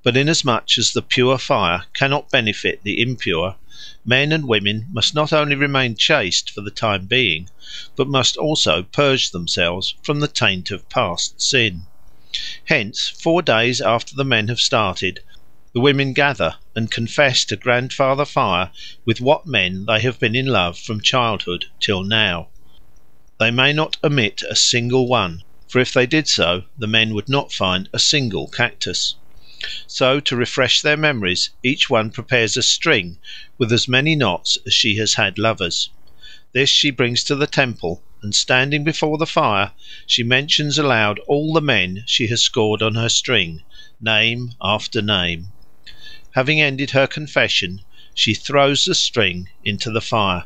Speaker 1: But inasmuch as the pure fire cannot benefit the impure, men and women must not only remain chaste for the time being, but must also purge themselves from the taint of past sin. Hence, 4 days after the men have started, the women gather and confess to Grandfather Fire with what men they have been in love from childhood till now. They may not omit a single one, for if they did so, the men would not find a single cactus. So, to refresh their memories, each one prepares a string with as many knots as she has had lovers. This she brings to the temple, and standing before the fire, she mentions aloud all the men she has scored on her string, name after name. Having ended her confession, she throws the string into the fire,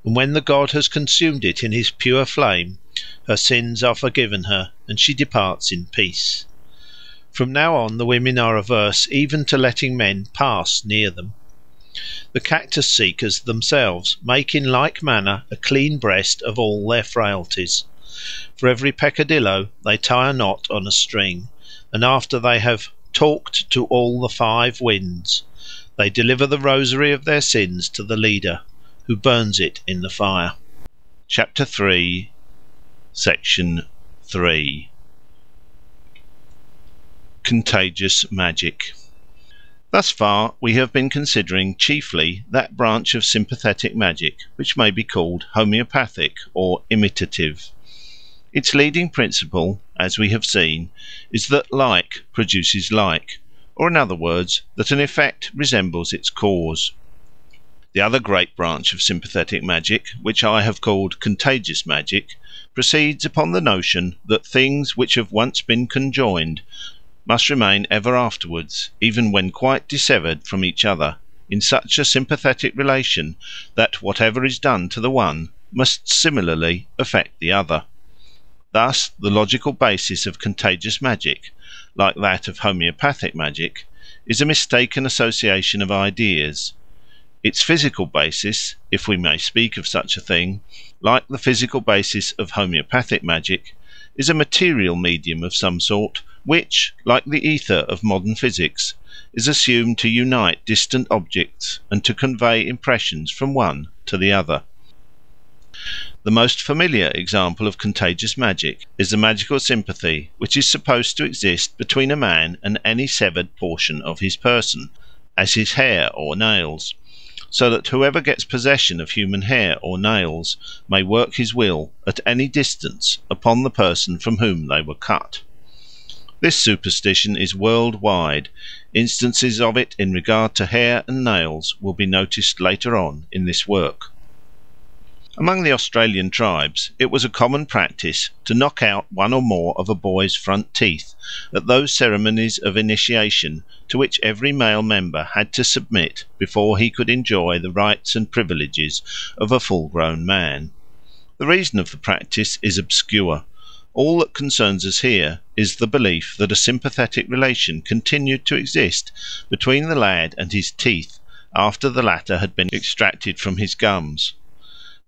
Speaker 1: and when the god has consumed it in his pure flame, her sins are forgiven her, and she departs in peace. From now on the women are averse even to letting men pass near them. The cactus seekers themselves make in like manner a clean breast of all their frailties. For every peccadillo they tie a knot on a string, and after they have talked to all the 5 winds, they deliver the rosary of their sins to the leader, who burns it in the fire. Chapter 3, Section 3. Contagious Magic. Thus far we have been considering chiefly that branch of sympathetic magic which may be called homeopathic or imitative. Its leading principle, as we have seen, is that like produces like, or in other words, that an effect resembles its cause. The other great branch of sympathetic magic, which I have called contagious magic, proceeds upon the notion that things which have once been conjoined must remain ever afterwards, even when quite dissevered from each other, in such a sympathetic relation that whatever is done to the one must similarly affect the other. Thus the logical basis of contagious magic, like that of homeopathic magic, is a mistaken association of ideas. Its physical basis, if we may speak of such a thing, like the physical basis of homeopathic magic, is a material medium of some sort, which, like the ether of modern physics, is assumed to unite distant objects and to convey impressions from one to the other. The most familiar example of contagious magic is the magical sympathy which is supposed to exist between a man and any severed portion of his person, as his hair or nails, so that whoever gets possession of human hair or nails may work his will at any distance upon the person from whom they were cut. This superstition is world-wide. Instances of it in regard to hair and nails will be noticed later on in this work. Among the Australian tribes it was a common practice to knock out one or more of a boy's front teeth at those ceremonies of initiation to which every male member had to submit before he could enjoy the rights and privileges of a full-grown man. The reason of the practice is obscure. All that concerns us here is the belief that a sympathetic relation continued to exist between the lad and his teeth after the latter had been extracted from his gums.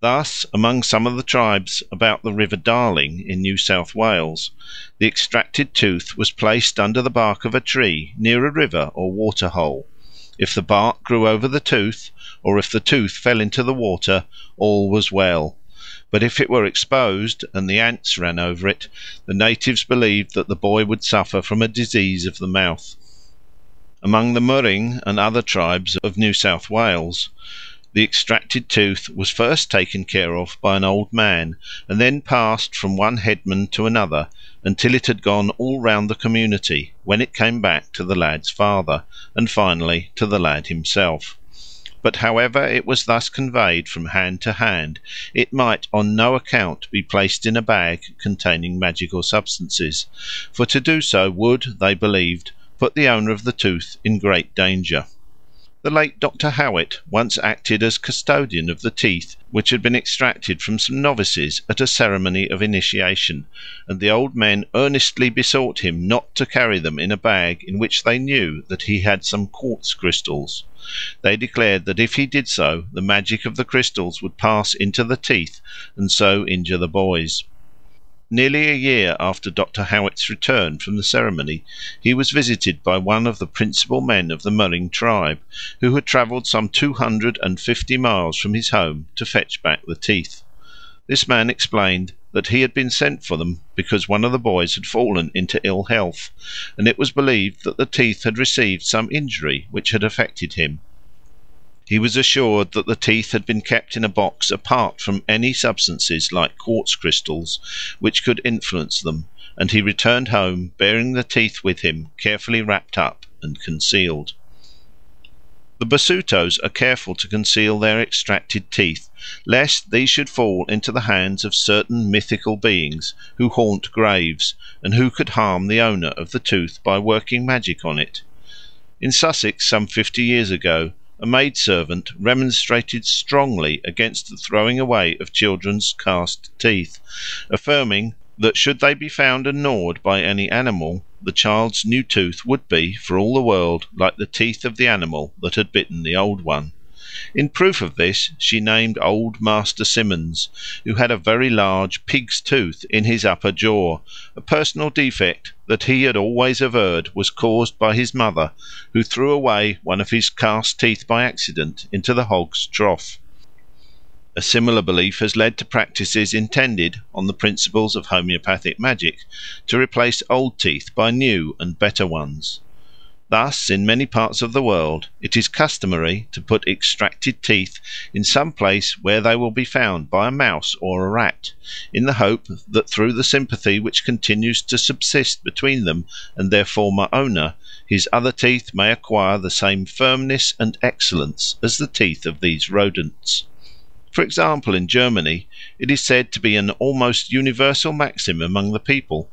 Speaker 1: Thus, among some of the tribes about the River Darling in New South Wales, the extracted tooth was placed under the bark of a tree near a river or water hole, If the bark grew over the tooth, or if the tooth fell into the water, all was well. But if it were exposed and the ants ran over it, the natives believed that the boy would suffer from a disease of the mouth. Among the Murring and other tribes of New South Wales, the extracted tooth was first taken care of by an old man, and then passed from one headman to another until it had gone all round the community, when it came back to the lad's father, and finally to the lad himself. But however it was thus conveyed from hand to hand, it might on no account be placed in a bag containing magical substances, for to do so would, they believed, put the owner of the tooth in great danger. The late Dr. Howitt once acted as custodian of the teeth which had been extracted from some novices at a ceremony of initiation, and the old men earnestly besought him not to carry them in a bag in which they knew that he had some quartz crystals. They declared that if he did so, the magic of the crystals would pass into the teeth and so injure the boys. Nearly a year after Dr. Howitt's return from the ceremony, he was visited by one of the principal men of the Murring tribe, who had travelled some 250 miles from his home to fetch back the teeth. This man explained that he had been sent for them because one of the boys had fallen into ill health, and it was believed that the teeth had received some injury which had affected him. He was assured that the teeth had been kept in a box apart from any substances like quartz crystals which could influence them, and he returned home bearing the teeth with him, carefully wrapped up and concealed. The Basutos are careful to conceal their extracted teeth, lest these should fall into the hands of certain mythical beings who haunt graves, and who could harm the owner of the tooth by working magic on it. In Sussex, some 50 years ago, a maidservant remonstrated strongly against the throwing away of children's cast teeth, affirming that should they be found and gnawed by any animal, the child's new tooth would be, for all the world, like the teeth of the animal that had bitten the old one. In proof of this, she named old Master Simmons, who had a very large pig's tooth in his upper jaw, a personal defect that he had always averred was caused by his mother, who threw away one of his cast teeth by accident into the hog's trough. A similar belief has led to practices intended, on the principles of homeopathic magic, to replace old teeth by new and better ones. Thus, in many parts of the world, it is customary to put extracted teeth in some place where they will be found by a mouse or a rat, in the hope that through the sympathy which continues to subsist between them and their former owner, his other teeth may acquire the same firmness and excellence as the teeth of these rodents. For example, in Germany, it is said to be an almost universal maxim among the people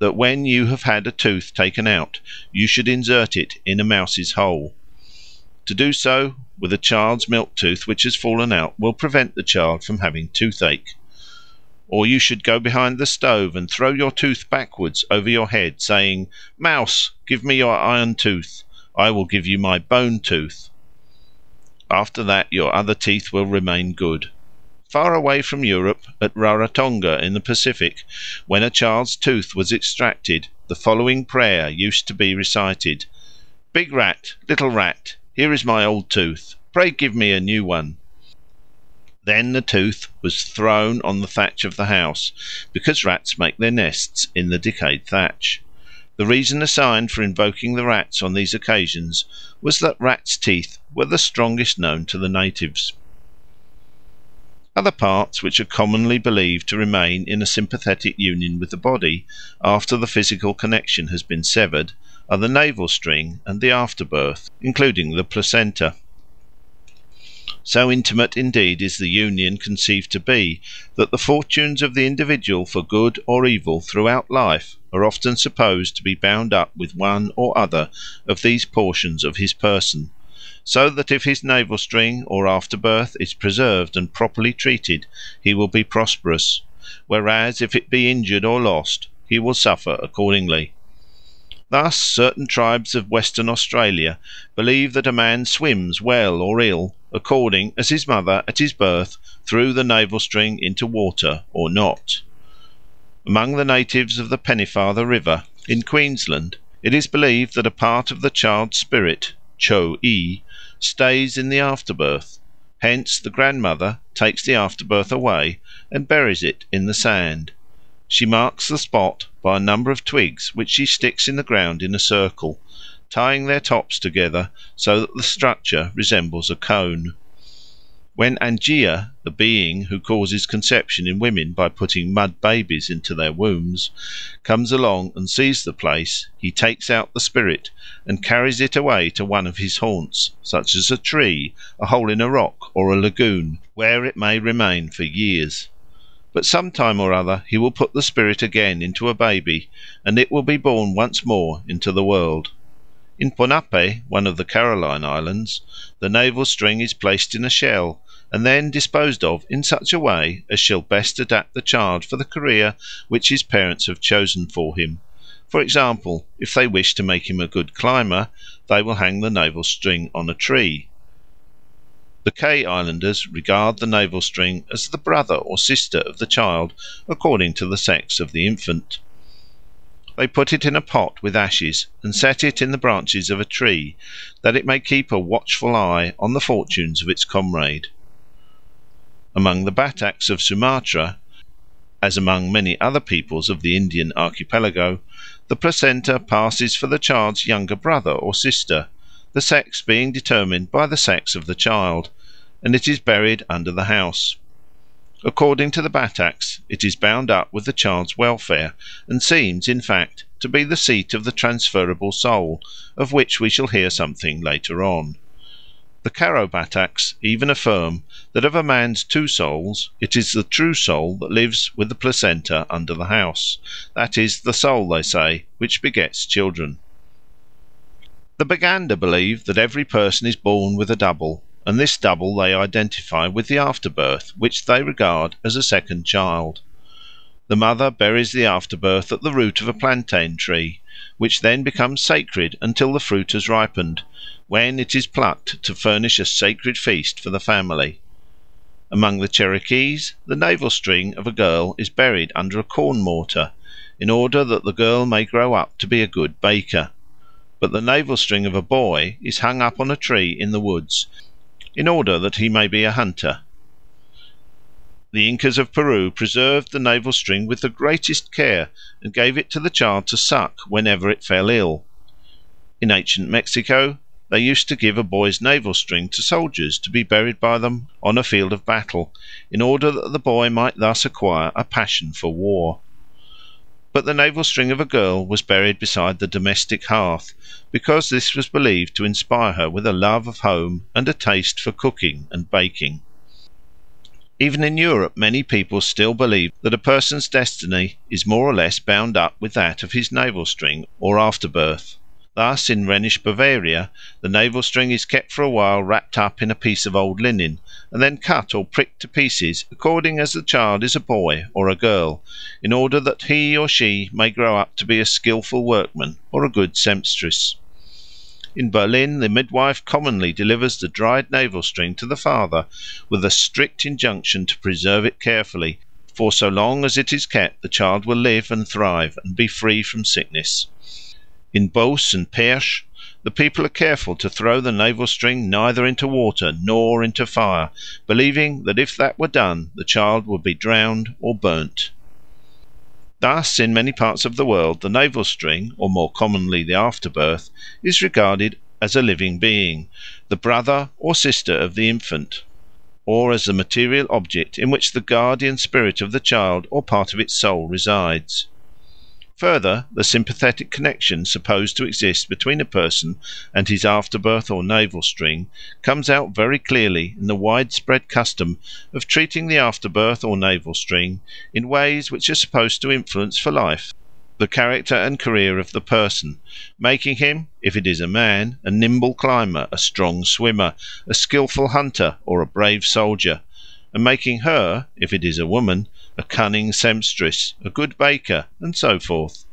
Speaker 1: that when you have had a tooth taken out, you should insert it in a mouse's hole. To do so with a child's milk tooth which has fallen out will prevent the child from having toothache. Or you should go behind the stove and throw your tooth backwards over your head, saying, "Mouse, give me your iron tooth, I will give you my bone tooth." After that your other teeth will remain good. Far away from Europe, at Rarotonga in the Pacific, when a child's tooth was extracted, the following prayer used to be recited: "Big rat, little rat, here is my old tooth, pray give me a new one." Then the tooth was thrown on the thatch of the house, because rats make their nests in the decayed thatch. The reason assigned for invoking the rats on these occasions was that rats' teeth were the strongest known to the natives. Other parts which are commonly believed to remain in a sympathetic union with the body after the physical connection has been severed are the navel string and the afterbirth, including the placenta. So intimate indeed is the union conceived to be, that the fortunes of the individual for good or evil throughout life are often supposed to be bound up with one or other of these portions of his person, so that if his navel string or afterbirth is preserved and properly treated, he will be prosperous, whereas if it be injured or lost, he will suffer accordingly. Thus certain tribes of Western Australia believe that a man swims well or ill according as his mother at his birth threw the navel string into water or not. Among the natives of the Pennefather River in Queensland, it is believed that a part of the child's spirit cho-i, stays in the afterbirth. Hence the grandmother takes the afterbirth away and buries it in the sand. She marks the spot by a number of twigs which she sticks in the ground in a circle, tying their tops together so that the structure resembles a cone. When Angia, the being who causes conception in women by putting mud babies into their wombs, comes along and sees the place, he takes out the spirit and carries it away to one of his haunts, such as a tree, a hole in a rock, or a lagoon, where it may remain for years. But some time or other he will put the spirit again into a baby, and it will be born once more into the world. In Ponape, one of the Caroline Islands, the navel string is placed in a shell, and then disposed of in such a way as shall best adapt the child for the career which his parents have chosen for him. For example, if they wish to make him a good climber, they will hang the navel string on a tree. The Kei Islanders regard the navel string as the brother or sister of the child, according to the sex of the infant. They put it in a pot with ashes and set it in the branches of a tree, that it may keep a watchful eye on the fortunes of its comrade. Among the Bataks of Sumatra, as among many other peoples of the Indian archipelago, the placenta passes for the child's younger brother or sister, the sex being determined by the sex of the child, and it is buried under the house. According to the Bataks, it is bound up with the child's welfare, and seems, in fact, to be the seat of the transferable soul, of which we shall hear something later on. The Karo Bataks even affirm that of a man's two souls, it is the true soul that lives with the placenta under the house, that is, the soul, they say, which begets children. The Baganda believe that every person is born with a double, and this double they identify with the afterbirth, which they regard as a second child. The mother buries the afterbirth at the root of a plantain tree, which then becomes sacred until the fruit has ripened, when it is plucked to furnish a sacred feast for the family. Among the Cherokees, the navel string of a girl is buried under a corn mortar, in order that the girl may grow up to be a good baker. But the navel string of a boy is hung up on a tree in the woods, in order that he may be a hunter. The Incas of Peru preserved the navel string with the greatest care, and gave it to the child to suck whenever it fell ill. In ancient Mexico, they used to give a boy's navel string to soldiers to be buried by them on a field of battle, in order that the boy might thus acquire a passion for war. But the navel string of a girl was buried beside the domestic hearth, because this was believed to inspire her with a love of home and a taste for cooking and baking. Even in Europe many people still believe that a person's destiny is more or less bound up with that of his navel string or afterbirth. Thus in Rhenish Bavaria the navel string is kept for a while wrapped up in a piece of old linen, and then cut or pricked to pieces according as the child is a boy or a girl, in order that he or she may grow up to be a skilful workman or a good sempstress. In Berlin the midwife commonly delivers the dried navel string to the father, with a strict injunction to preserve it carefully, for so long as it is kept the child will live and thrive and be free from sickness. In Beauce and Perche the people are careful to throw the navel string neither into water nor into fire, believing that if that were done the child would be drowned or burnt. Thus in many parts of the world the navel string, or more commonly the afterbirth, is regarded as a living being, the brother or sister of the infant, or as the material object in which the guardian spirit of the child or part of its soul resides. Further, the sympathetic connection supposed to exist between a person and his afterbirth or navel string comes out very clearly in the widespread custom of treating the afterbirth or navel string in ways which are supposed to influence for life the character and career of the person, making him, if it is a man, a nimble climber, a strong swimmer, a skilful hunter, or a brave soldier, and making her, if it is a woman, a cunning sempstress, a good baker, and so forth.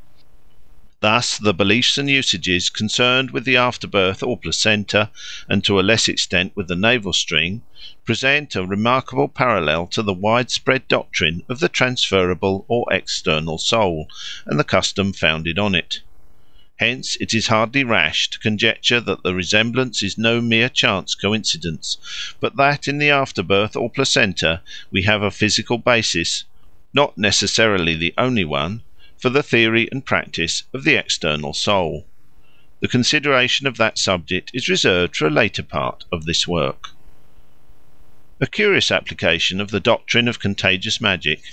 Speaker 1: Thus the beliefs and usages concerned with the afterbirth or placenta, and to a less extent with the navel string, present a remarkable parallel to the widespread doctrine of the transferable or external soul, and the custom founded on it. Hence it is hardly rash to conjecture that the resemblance is no mere chance coincidence, but that in the afterbirth or placenta we have a physical basis, not necessarily the only one, for the theory and practice of the external soul. The consideration of that subject is reserved for a later part of this work. A curious application of the doctrine of contagious magic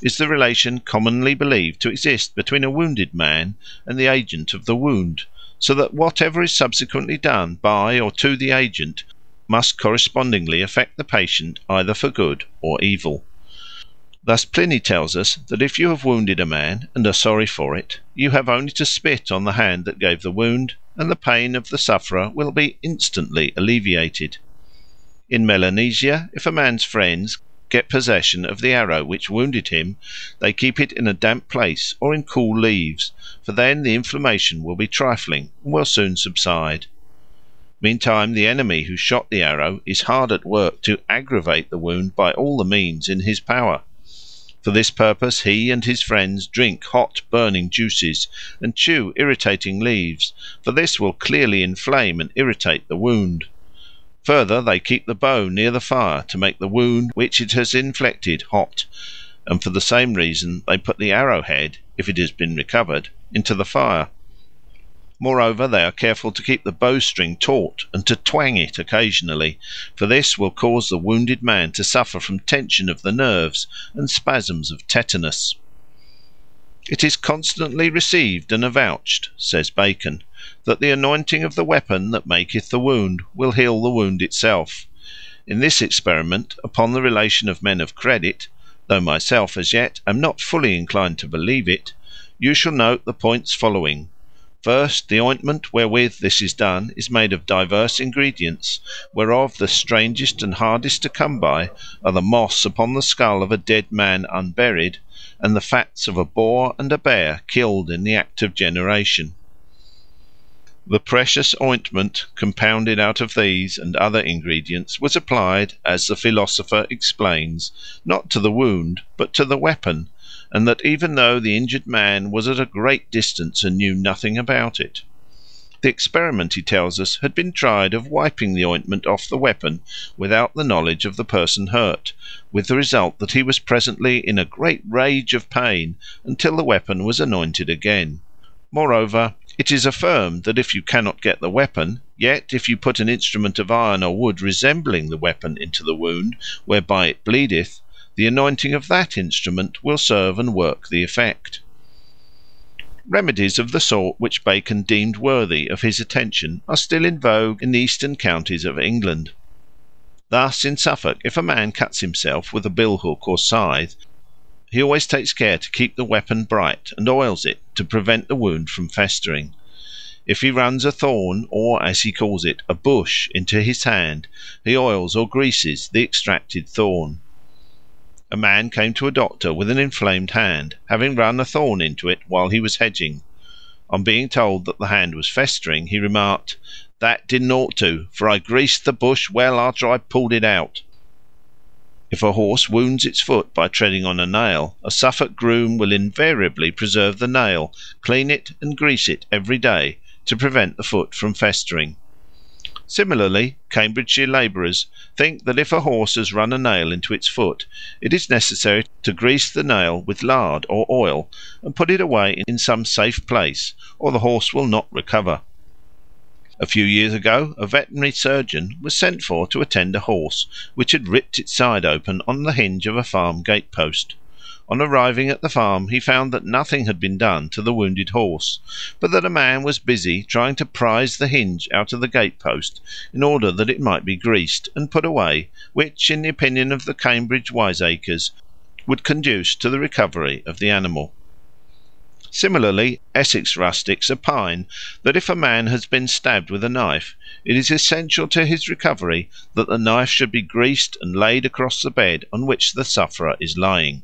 Speaker 1: is the relation commonly believed to exist between a wounded man and the agent of the wound, so that whatever is subsequently done by or to the agent must correspondingly affect the patient either for good or evil. Thus Pliny tells us that if you have wounded a man and are sorry for it, you have only to spit on the hand that gave the wound, and the pain of the sufferer will be instantly alleviated. In Melanesia, if a man's friends get possession of the arrow which wounded him, they keep it in a damp place or in cool leaves, for then the inflammation will be trifling and will soon subside. Meantime the enemy who shot the arrow is hard at work to aggravate the wound by all the means in his power. For this purpose he and his friends drink hot burning juices and chew irritating leaves, for this will clearly inflame and irritate the wound. Further, they keep the bow near the fire to make the wound which it has inflicted hot, and for the same reason they put the arrowhead, if it has been recovered, into the fire. Moreover, they are careful to keep the bowstring taut and to twang it occasionally, for this will cause the wounded man to suffer from tension of the nerves and spasms of tetanus. It is constantly received and avouched, says Bacon, that the anointing of the weapon that maketh the wound will heal the wound itself. In this experiment upon the relation of men of credit, though myself as yet am not fully inclined to believe it, you shall note the points following. First, the ointment wherewith this is done is made of diverse ingredients, whereof the strangest and hardest to come by are the moss upon the skull of a dead man unburied, and the fats of a boar and a bear killed in the act of generation. The precious ointment compounded out of these and other ingredients was applied, as the philosopher explains, not to the wound but to the weapon, and that even though the injured man was at a great distance and knew nothing about it. The experiment, he tells us, had been tried of wiping the ointment off the weapon without the knowledge of the person hurt, with the result that he was presently in a great rage of pain until the weapon was anointed again. Moreover, it is affirmed that if you cannot get the weapon, yet if you put an instrument of iron or wood resembling the weapon into the wound, whereby it bleedeth, the anointing of that instrument will serve and work the effect. Remedies of the sort which Bacon deemed worthy of his attention are still in vogue in the eastern counties of England. Thus in Suffolk, if a man cuts himself with a billhook or scythe, he always takes care to keep the weapon bright and oils it to prevent the wound from festering. If he runs a thorn, or, as he calls it, a bush, into his hand, he oils or greases the extracted thorn. A man came to a doctor with an inflamed hand, having run a thorn into it while he was hedging. On being told that the hand was festering, he remarked, "That didn't ought to, for I greased the bush well after I pulled it out." If a horse wounds its foot by treading on a nail, a Suffolk groom will invariably preserve the nail, clean it, and grease it every day to prevent the foot from festering. Similarly, Cambridgeshire labourers think that if a horse has run a nail into its foot, it is necessary to grease the nail with lard or oil and put it away in some safe place, or the horse will not recover. A few years ago a veterinary surgeon was sent for to attend a horse which had ripped its side open on the hinge of a farm gate-post. On arriving at the farm he found that nothing had been done to the wounded horse, but that a man was busy trying to prise the hinge out of the gate-post in order that it might be greased and put away, which, in the opinion of the Cambridge wiseacres, would conduce to the recovery of the animal. Similarly, Essex rustics opine that if a man has been stabbed with a knife, it is essential to his recovery that the knife should be greased and laid across the bed on which the sufferer is lying.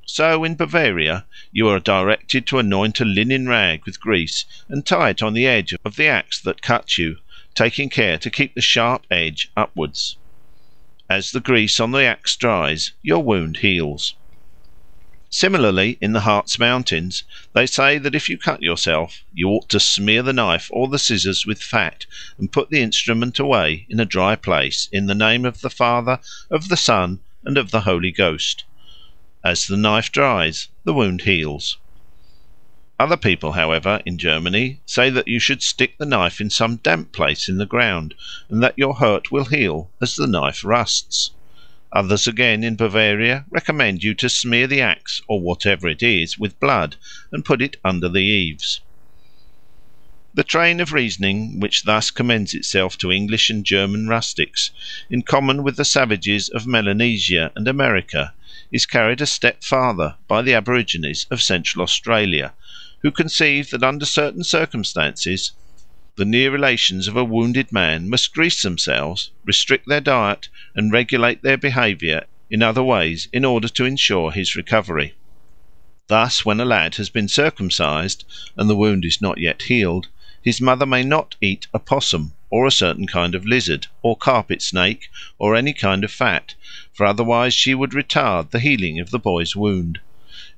Speaker 1: So in Bavaria you are directed to anoint a linen rag with grease and tie it on the edge of the axe that cut you, taking care to keep the sharp edge upwards. As the grease on the axe dries, your wound heals. Similarly, in the Harz Mountains, they say that if you cut yourself, you ought to smear the knife or the scissors with fat, and put the instrument away in a dry place, in the name of the Father, of the Son, and of the Holy Ghost. As the knife dries, the wound heals. Other people, however, in Germany, say that you should stick the knife in some damp place in the ground, and that your hurt will heal as the knife rusts. Others again, in Bavaria, recommend you to smear the axe, or whatever it is, with blood, and put it under the eaves. The train of reasoning which thus commends itself to English and German rustics, in common with the savages of Melanesia and America, is carried a step farther by the aborigines of Central Australia, who conceive that under certain circumstances the near relations of a wounded man must grease themselves, restrict their diet, and regulate their behaviour in other ways in order to ensure his recovery. Thus, when a lad has been circumcised and the wound is not yet healed, his mother may not eat a possum, or a certain kind of lizard, or carpet snake, or any kind of fat, for otherwise she would retard the healing of the boy's wound.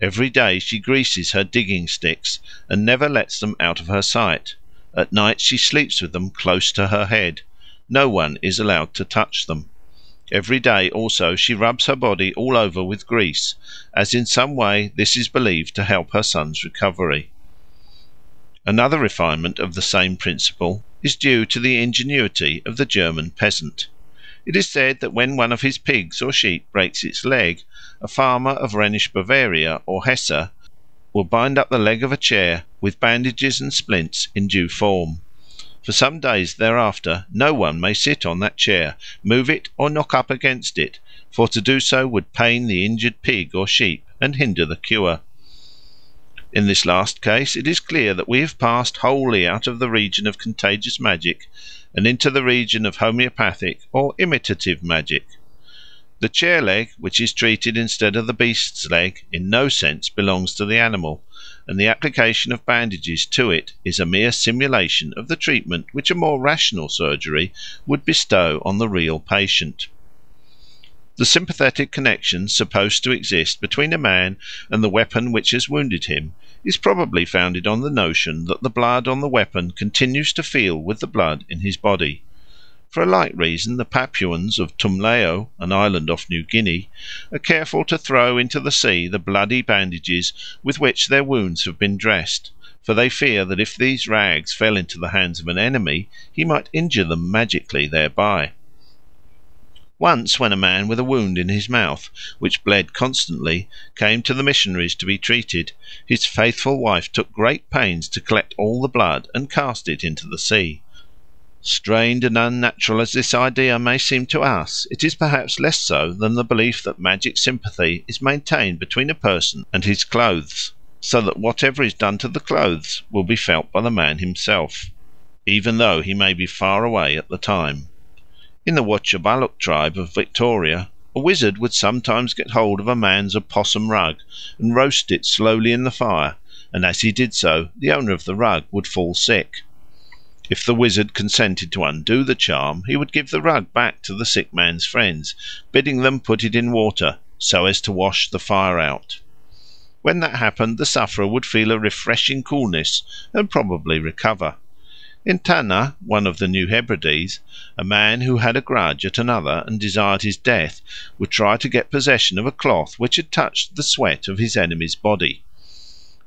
Speaker 1: Every day she greases her digging sticks, and never lets them out of her sight. At night she sleeps with them close to her head. No one is allowed to touch them. Every day also she rubs her body all over with grease, as in some way this is believed to help her son's recovery. Another refinement of the same principle is due to the ingenuity of the German peasant. It is said that when one of his pigs or sheep breaks its leg, a farmer of Rhenish Bavaria or Hesse will bind up the leg of a chair with bandages and splints in due form. For some days thereafter no one may sit on that chair, move it, or knock up against it, for to do so would pain the injured pig or sheep and hinder the cure. In this last case it is clear that we have passed wholly out of the region of contagious magic and into the region of homoeopathic or imitative magic. The chair leg, which is treated instead of the beast's leg, in no sense belongs to the animal, and the application of bandages to it is a mere simulation of the treatment which a more rational surgery would bestow on the real patient. The sympathetic connection supposed to exist between a man and the weapon which has wounded him is probably founded on the notion that the blood on the weapon continues to feel with the blood in his body. For a like reason the Papuans of Tumleo, an island off New Guinea, are careful to throw into the sea the bloody bandages with which their wounds have been dressed, for they fear that if these rags fell into the hands of an enemy he might injure them magically thereby. Once, when a man with a wound in his mouth, which bled constantly, came to the missionaries to be treated, his faithful wife took great pains to collect all the blood and cast it into the sea. Strained and unnatural as this idea may seem to us, it is perhaps less so than the belief that magic sympathy is maintained between a person and his clothes, so that whatever is done to the clothes will be felt by the man himself, even though he may be far away at the time. In the Wotjobaluk tribe of Victoria, a wizard would sometimes get hold of a man's opossum rug and roast it slowly in the fire, and as he did so the owner of the rug would fall sick. If the wizard consented to undo the charm, he would give the rug back to the sick man's friends, bidding them put it in water, so as to wash the fire out. When that happened, the sufferer would feel a refreshing coolness, and probably recover. In Tana, one of the New Hebrides, a man who had a grudge at another and desired his death would try to get possession of a cloth which had touched the sweat of his enemy's body.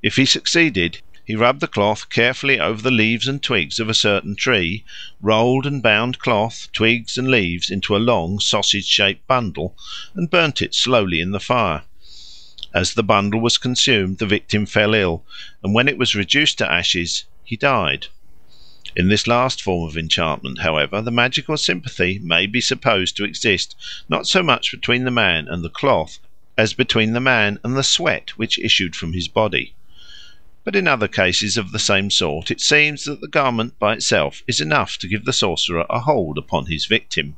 Speaker 1: If he succeeded, he rubbed the cloth carefully over the leaves and twigs of a certain tree, rolled and bound cloth, twigs, and leaves into a long sausage-shaped bundle, and burnt it slowly in the fire. As the bundle was consumed, the victim fell ill, and when it was reduced to ashes, he died. In this last form of enchantment, however, the magical sympathy may be supposed to exist not so much between the man and the cloth as between the man and the sweat which issued from his body. But in other cases of the same sort it seems that the garment by itself is enough to give the sorcerer a hold upon his victim.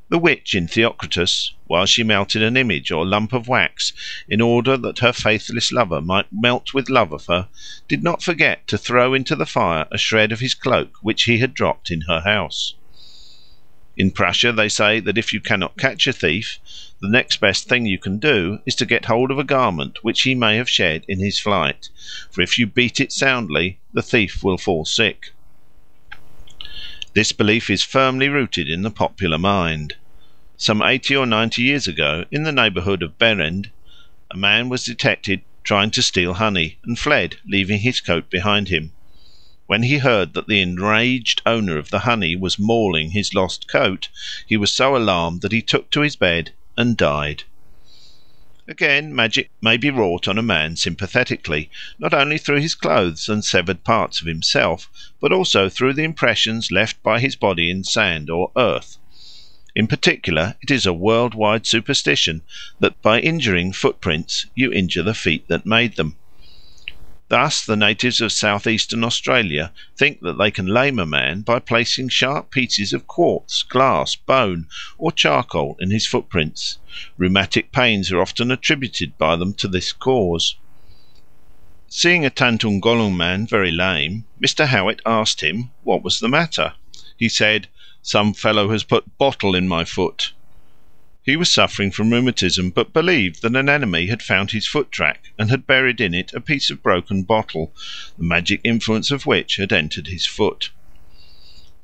Speaker 1: The witch in Theocritus, while she melted an image or lump of wax in order that her faithless lover might melt with love of her, did not forget to throw into the fire a shred of his cloak which he had dropped in her house. In Prussia they say that if you cannot catch a thief, the next best thing you can do is to get hold of a garment which he may have shed in his flight, for if you beat it soundly, the thief will fall sick. This belief is firmly rooted in the popular mind. Some 80 or 90 years ago, in the neighbourhood of Berend, a man was detected trying to steal honey, and fled, leaving his coat behind him. When he heard that the enraged owner of the honey was mauling his lost coat, he was so alarmed that he took to his bed and died. Again, magic may be wrought on a man sympathetically, not only through his clothes and severed parts of himself, but also through the impressions left by his body in sand or earth. In particular, it is a worldwide superstition that by injuring footprints you injure the feet that made them. Thus the natives of southeastern Australia think that they can lame a man by placing sharp pieces of quartz, glass, bone, or charcoal in his footprints. Rheumatic pains are often attributed by them to this cause. Seeing a Tantungolung man very lame, Mr. Howitt asked him what was the matter. He said, "Some fellow has put bottle in my foot." He was suffering from rheumatism, but believed that an enemy had found his foot track and had buried in it a piece of broken bottle, the magic influence of which had entered his foot.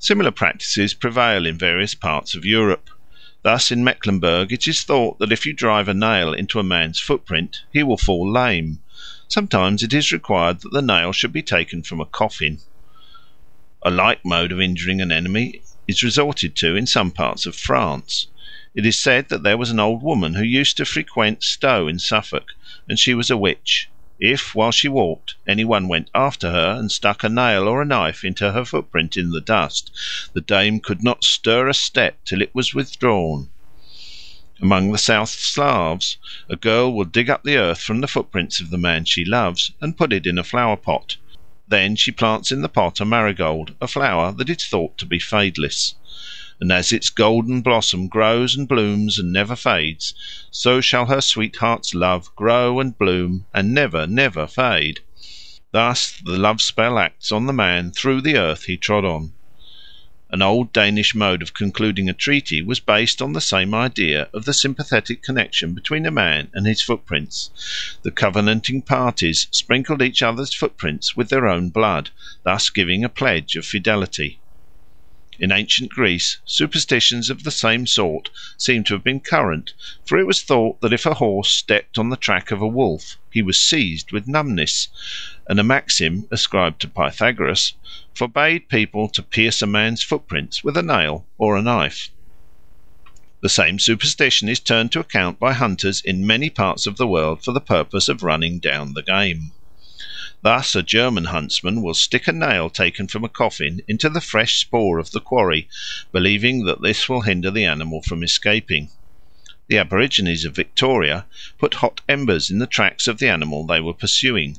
Speaker 1: Similar practices prevail in various parts of Europe. Thus in Mecklenburg it is thought that if you drive a nail into a man's footprint, he will fall lame. Sometimes it is required that the nail should be taken from a coffin. A like mode of injuring an enemy is resorted to in some parts of France. It is said that there was an old woman who used to frequent Stow in Suffolk, and she was a witch. If, while she walked, any one went after her and stuck a nail or a knife into her footprint in the dust, the dame could not stir a step till it was withdrawn. Among the South Slavs, a girl will dig up the earth from the footprints of the man she loves and put it in a flower pot. Then she plants in the pot a marigold, a flower that is thought to be fadeless. And as its golden blossom grows and blooms and never fades, so shall her sweetheart's love grow and bloom and never, never fade. Thus the love spell acts on the man through the earth he trod on. An old Danish mode of concluding a treaty was based on the same idea of the sympathetic connection between a man and his footprints. The covenanting parties sprinkled each other's footprints with their own blood, thus giving a pledge of fidelity. In ancient Greece, superstitions of the same sort seem to have been current, for it was thought that if a horse stepped on the track of a wolf, he was seized with numbness, and a maxim ascribed to Pythagoras forbade people to pierce a man's footprints with a nail or a knife. The same superstition is turned to account by hunters in many parts of the world for the purpose of running down the game. Thus a German huntsman will stick a nail taken from a coffin into the fresh spoor of the quarry, believing that this will hinder the animal from escaping. The aborigines of Victoria put hot embers in the tracks of the animal they were pursuing.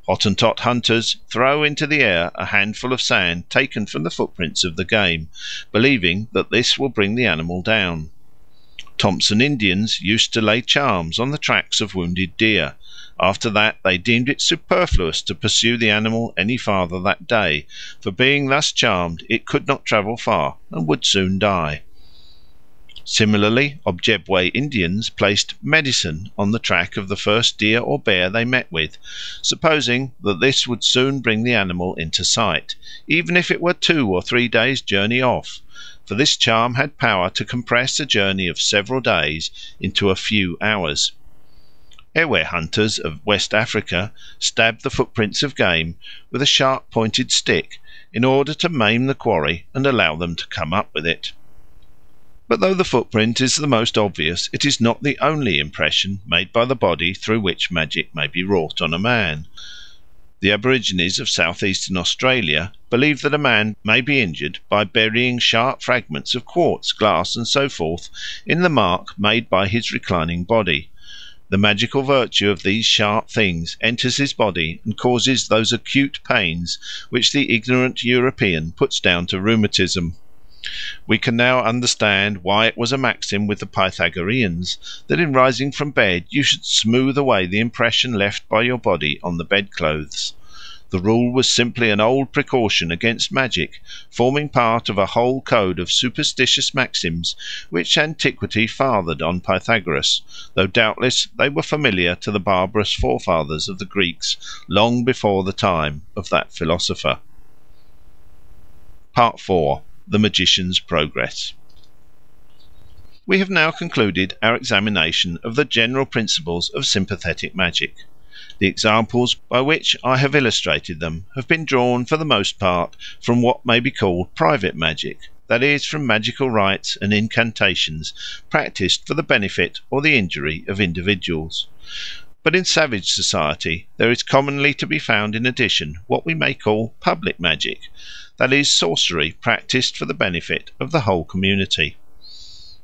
Speaker 1: Hottentot hunters throw into the air a handful of sand taken from the footprints of the game, believing that this will bring the animal down. Thompson Indians used to lay charms on the tracks of wounded deer. After that they deemed it superfluous to pursue the animal any farther that day, for being thus charmed it could not travel far and would soon die. Similarly, Ojebway Indians placed medicine on the track of the first deer or bear they met with, supposing that this would soon bring the animal into sight, even if it were 2 or 3 days' journey off, for this charm had power to compress a journey of several days into a few hours. Ewe hunters of West Africa stab the footprints of game with a sharp-pointed stick in order to maim the quarry and allow them to come up with it. But though the footprint is the most obvious, it is not the only impression made by the body through which magic may be wrought on a man. The aborigines of southeastern Australia believe that a man may be injured by burying sharp fragments of quartz, glass, and so forth in the mark made by his reclining body. The magical virtue of these sharp things enters his body and causes those acute pains which the ignorant European puts down to rheumatism. We can now understand why it was a maxim with the Pythagoreans that in rising from bed you should smooth away the impression left by your body on the bedclothes. The rule was simply an old precaution against magic, forming part of a whole code of superstitious maxims which antiquity fathered on Pythagoras, though doubtless they were familiar to the barbarous forefathers of the Greeks long before the time of that philosopher. Part 4. The Magician's Progress. We have now concluded our examination of the general principles of sympathetic magic. The examples by which I have illustrated them have been drawn for the most part from what may be called private magic, that is, from magical rites and incantations practised for the benefit or the injury of individuals. But in savage society there is commonly to be found in addition what we may call public magic, that is, sorcery practised for the benefit of the whole community.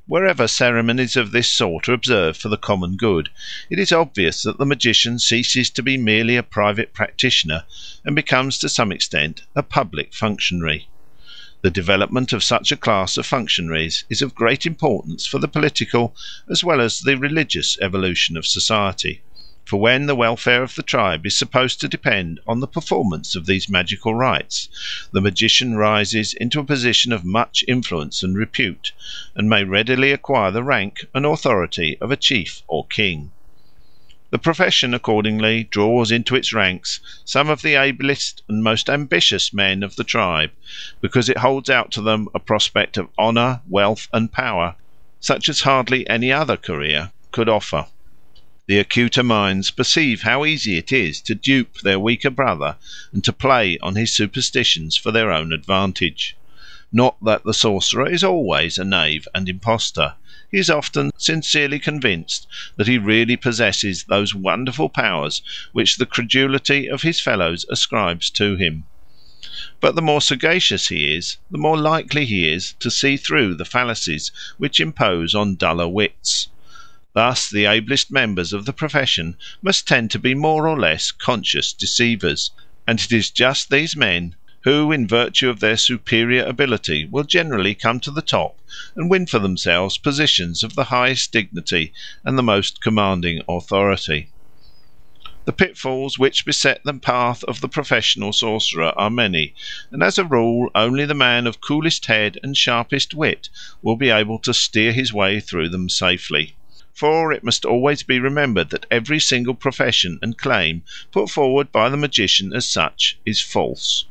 Speaker 1: Wherever ceremonies of this sort are observed for the common good, it is obvious that the magician ceases to be merely a private practitioner and becomes to some extent a public functionary. The development of such a class of functionaries is of great importance for the political as well as the religious evolution of society. For when the welfare of the tribe is supposed to depend on the performance of these magical rites, the magician rises into a position of much influence and repute, and may readily acquire the rank and authority of a chief or king. The profession accordingly draws into its ranks some of the ablest and most ambitious men of the tribe, because it holds out to them a prospect of honour, wealth, and power, such as hardly any other career could offer. The acuter minds perceive how easy it is to dupe their weaker brother and to play on his superstitions for their own advantage. Not that the sorcerer is always a knave and impostor. He is often sincerely convinced that he really possesses those wonderful powers which the credulity of his fellows ascribes to him. But the more sagacious he is, the more likely he is to see through the fallacies which impose on duller wits. Thus the ablest members of the profession must tend to be more or less conscious deceivers, and it is just these men who, in virtue of their superior ability, will generally come to the top and win for themselves positions of the highest dignity and the most commanding authority. The pitfalls which beset the path of the professional sorcerer are many, and as a rule only the man of coolest head and sharpest wit will be able to steer his way through them safely. For it must always be remembered that every single profession and claim put forward by the magician as such is false.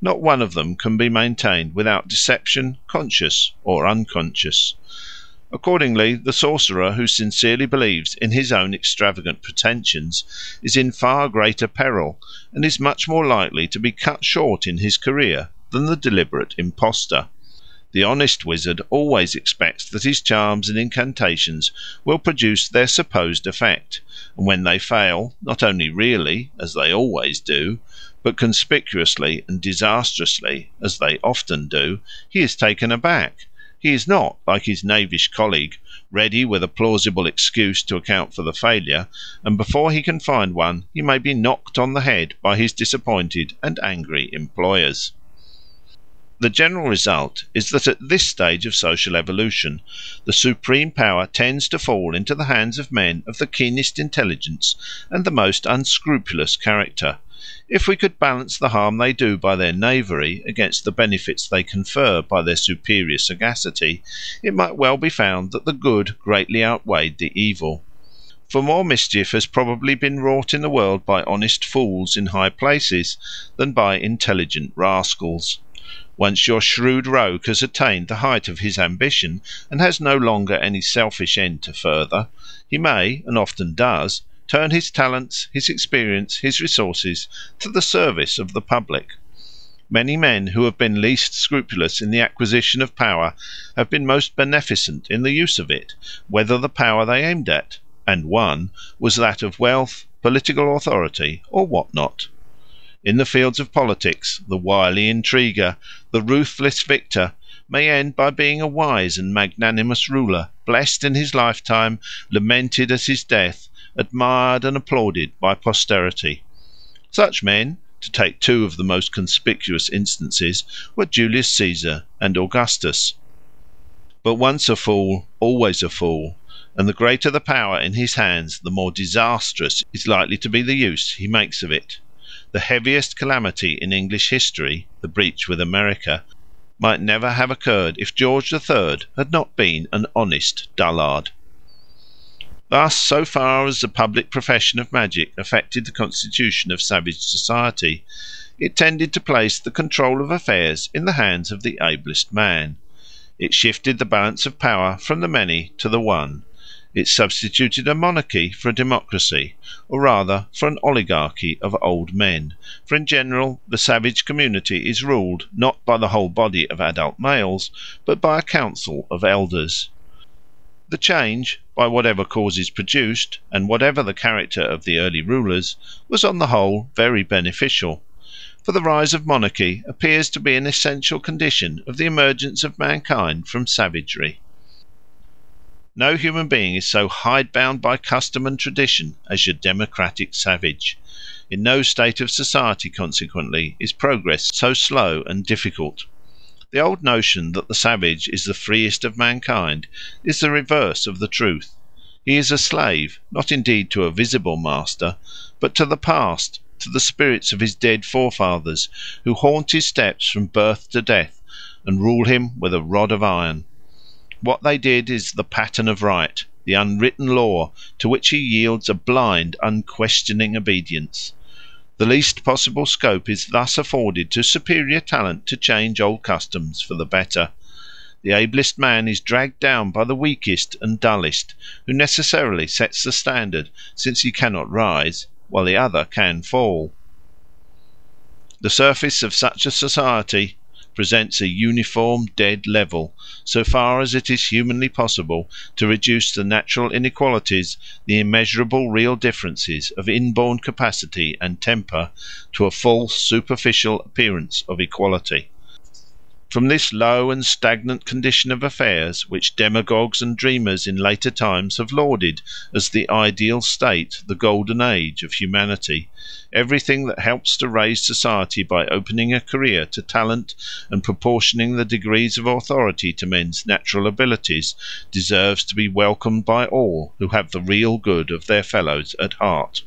Speaker 1: Not one of them can be maintained without deception, conscious or unconscious. Accordingly, the sorcerer who sincerely believes in his own extravagant pretensions is in far greater peril, and is much more likely to be cut short in his career than the deliberate impostor. The honest wizard always expects that his charms and incantations will produce their supposed effect, and when they fail, not only really, as they always do, but conspicuously and disastrously, as they often do, he is taken aback. He is not, like his knavish colleague, ready with a plausible excuse to account for the failure, and before he can find one he may be knocked on the head by his disappointed and angry employers. The general result is that at this stage of social evolution the supreme power tends to fall into the hands of men of the keenest intelligence and the most unscrupulous character. If we could balance the harm they do by their knavery against the benefits they confer by their superior sagacity, it might well be found that the good greatly outweighed the evil. For more mischief has probably been wrought in the world by honest fools in high places than by intelligent rascals. Once your shrewd rogue has attained the height of his ambition, and has no longer any selfish end to further, he may, and often does, turn his talents, his experience, his resources to the service of the public. Many men who have been least scrupulous in the acquisition of power have been most beneficent in the use of it, whether the power they aimed at, and won, was that of wealth, political authority, or what not. In the fields of politics, the wily intriguer, the ruthless victor, may end by being a wise and magnanimous ruler, blessed in his lifetime, lamented at his death, admired and applauded by posterity. Such men, to take two of the most conspicuous instances, were Julius Caesar and Augustus. But once a fool, always a fool, and the greater the power in his hands, the more disastrous is likely to be the use he makes of it. The heaviest calamity in English history, the breach with America, might never have occurred if George III had not been an honest dullard. Thus, so far as the public profession of magic affected the constitution of savage society, it tended to place the control of affairs in the hands of the ablest man. It shifted the balance of power from the many to the one. It substituted a monarchy for a democracy, or rather for an oligarchy of old men, for in general the savage community is ruled not by the whole body of adult males, but by a council of elders. The change, by whatever causes produced, and whatever the character of the early rulers, was on the whole very beneficial. For the rise of monarchy appears to be an essential condition of the emergence of mankind from savagery. No human being is so hidebound by custom and tradition as your democratic savage. In no state of society, consequently, is progress so slow and difficult. The old notion that the savage is the freest of mankind is the reverse of the truth. He is a slave, not indeed to a visible master, but to the past, to the spirits of his dead forefathers, who haunt his steps from birth to death, and rule him with a rod of iron. What they did is the pattern of right, the unwritten law, to which he yields a blind, unquestioning obedience. The least possible scope is thus afforded to superior talent to change old customs for the better. The ablest man is dragged down by the weakest and dullest, who necessarily sets the standard, since he cannot rise, while the other can fall. The surface of such a society presents a uniform dead level, so far as it is humanly possible to reduce the natural inequalities, the immeasurable real differences of inborn capacity and temper, to a false superficial appearance of equality. From this low and stagnant condition of affairs, which demagogues and dreamers in later times have lauded as the ideal state, the golden age of humanity, everything that helps to raise society by opening a career to talent and proportioning the degrees of authority to men's natural abilities deserves to be welcomed by all who have the real good of their fellows at heart.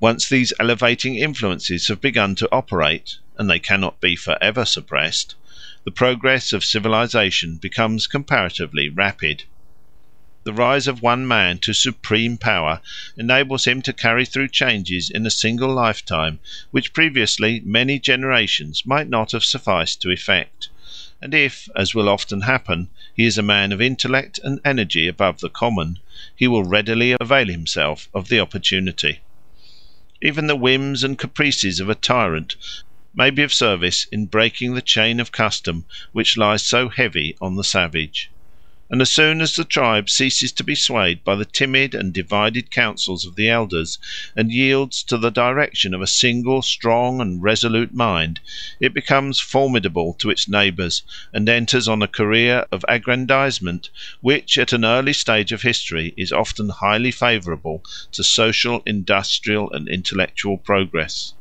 Speaker 1: Once these elevating influences have begun to operate, and they cannot be for ever suppressed, the progress of civilization becomes comparatively rapid. The rise of one man to supreme power enables him to carry through changes in a single lifetime which previously many generations might not have sufficed to effect, and if, as will often happen, he is a man of intellect and energy above the common, he will readily avail himself of the opportunity. Even the whims and caprices of a tyrant may be of service in breaking the chain of custom which lies so heavy on the savage. And as soon as the tribe ceases to be swayed by the timid and divided counsels of the elders, and yields to the direction of a single strong and resolute mind, it becomes formidable to its neighbours, and enters on a career of aggrandisement which at an early stage of history is often highly favourable to social, industrial, and intellectual progress.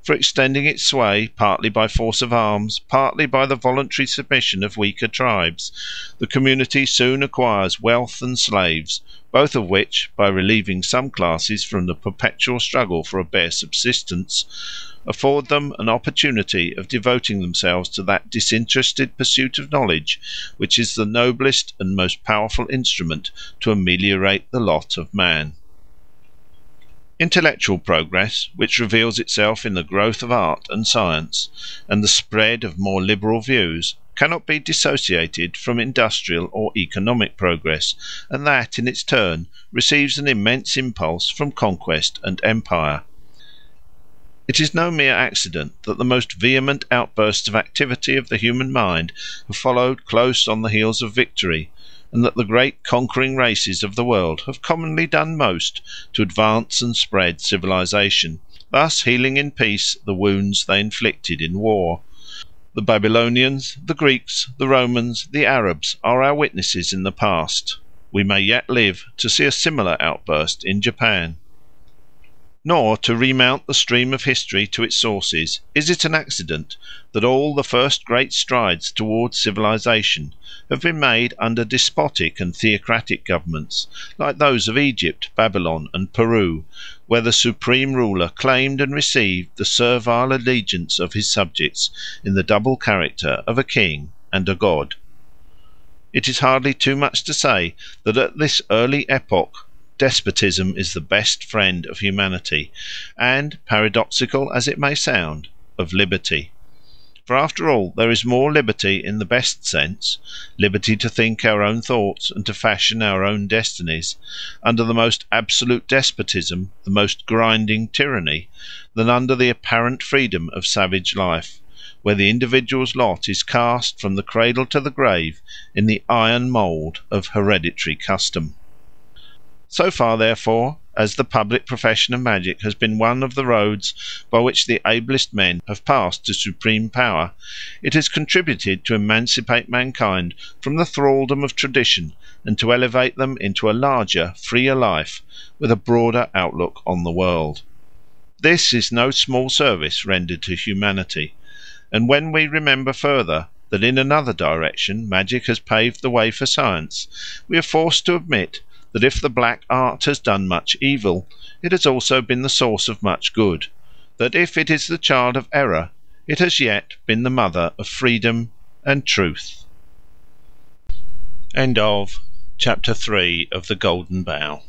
Speaker 1: For extending its sway, partly by force of arms, partly by the voluntary submission of weaker tribes, the community soon acquires wealth and slaves, both of which, by relieving some classes from the perpetual struggle for a bare subsistence, afford them an opportunity of devoting themselves to that disinterested pursuit of knowledge which is the noblest and most powerful instrument to ameliorate the lot of man. Intellectual progress, which reveals itself in the growth of art and science, and the spread of more liberal views, cannot be dissociated from industrial or economic progress, and that, in its turn, receives an immense impulse from conquest and empire. It is no mere accident that the most vehement outbursts of activity of the human mind have followed close on the heels of victory, and that the great conquering races of the world have commonly done most to advance and spread civilization, thus healing in peace the wounds they inflicted in war. The Babylonians, the Greeks, the Romans, the Arabs are our witnesses in the past. We may yet live to see a similar outburst in Japan. Nor, to remount the stream of history to its sources, is it an accident that all the first great strides towards civilization have been made under despotic and theocratic governments, like those of Egypt, Babylon, and Peru, where the supreme ruler claimed and received the servile allegiance of his subjects in the double character of a king and a god. It is hardly too much to say that at this early epoch despotism is the best friend of humanity, and, paradoxical as it may sound, of liberty. For after all, there is more liberty in the best sense, liberty to think our own thoughts and to fashion our own destinies, under the most absolute despotism, the most grinding tyranny, than under the apparent freedom of savage life, where the individual's lot is cast from the cradle to the grave in the iron mould of hereditary custom. So far, therefore, as the public profession of magic has been one of the roads by which the ablest men have passed to supreme power, it has contributed to emancipate mankind from the thraldom of tradition and to elevate them into a larger, freer life with a broader outlook on the world. This is no small service rendered to humanity, and when we remember further that in another direction magic has paved the way for science, we are forced to admit that if the black art has done much evil, it has also been the source of much good; that if it is the child of error, it has yet been the mother of freedom and truth. End of Chapter 3 of the Golden Bough.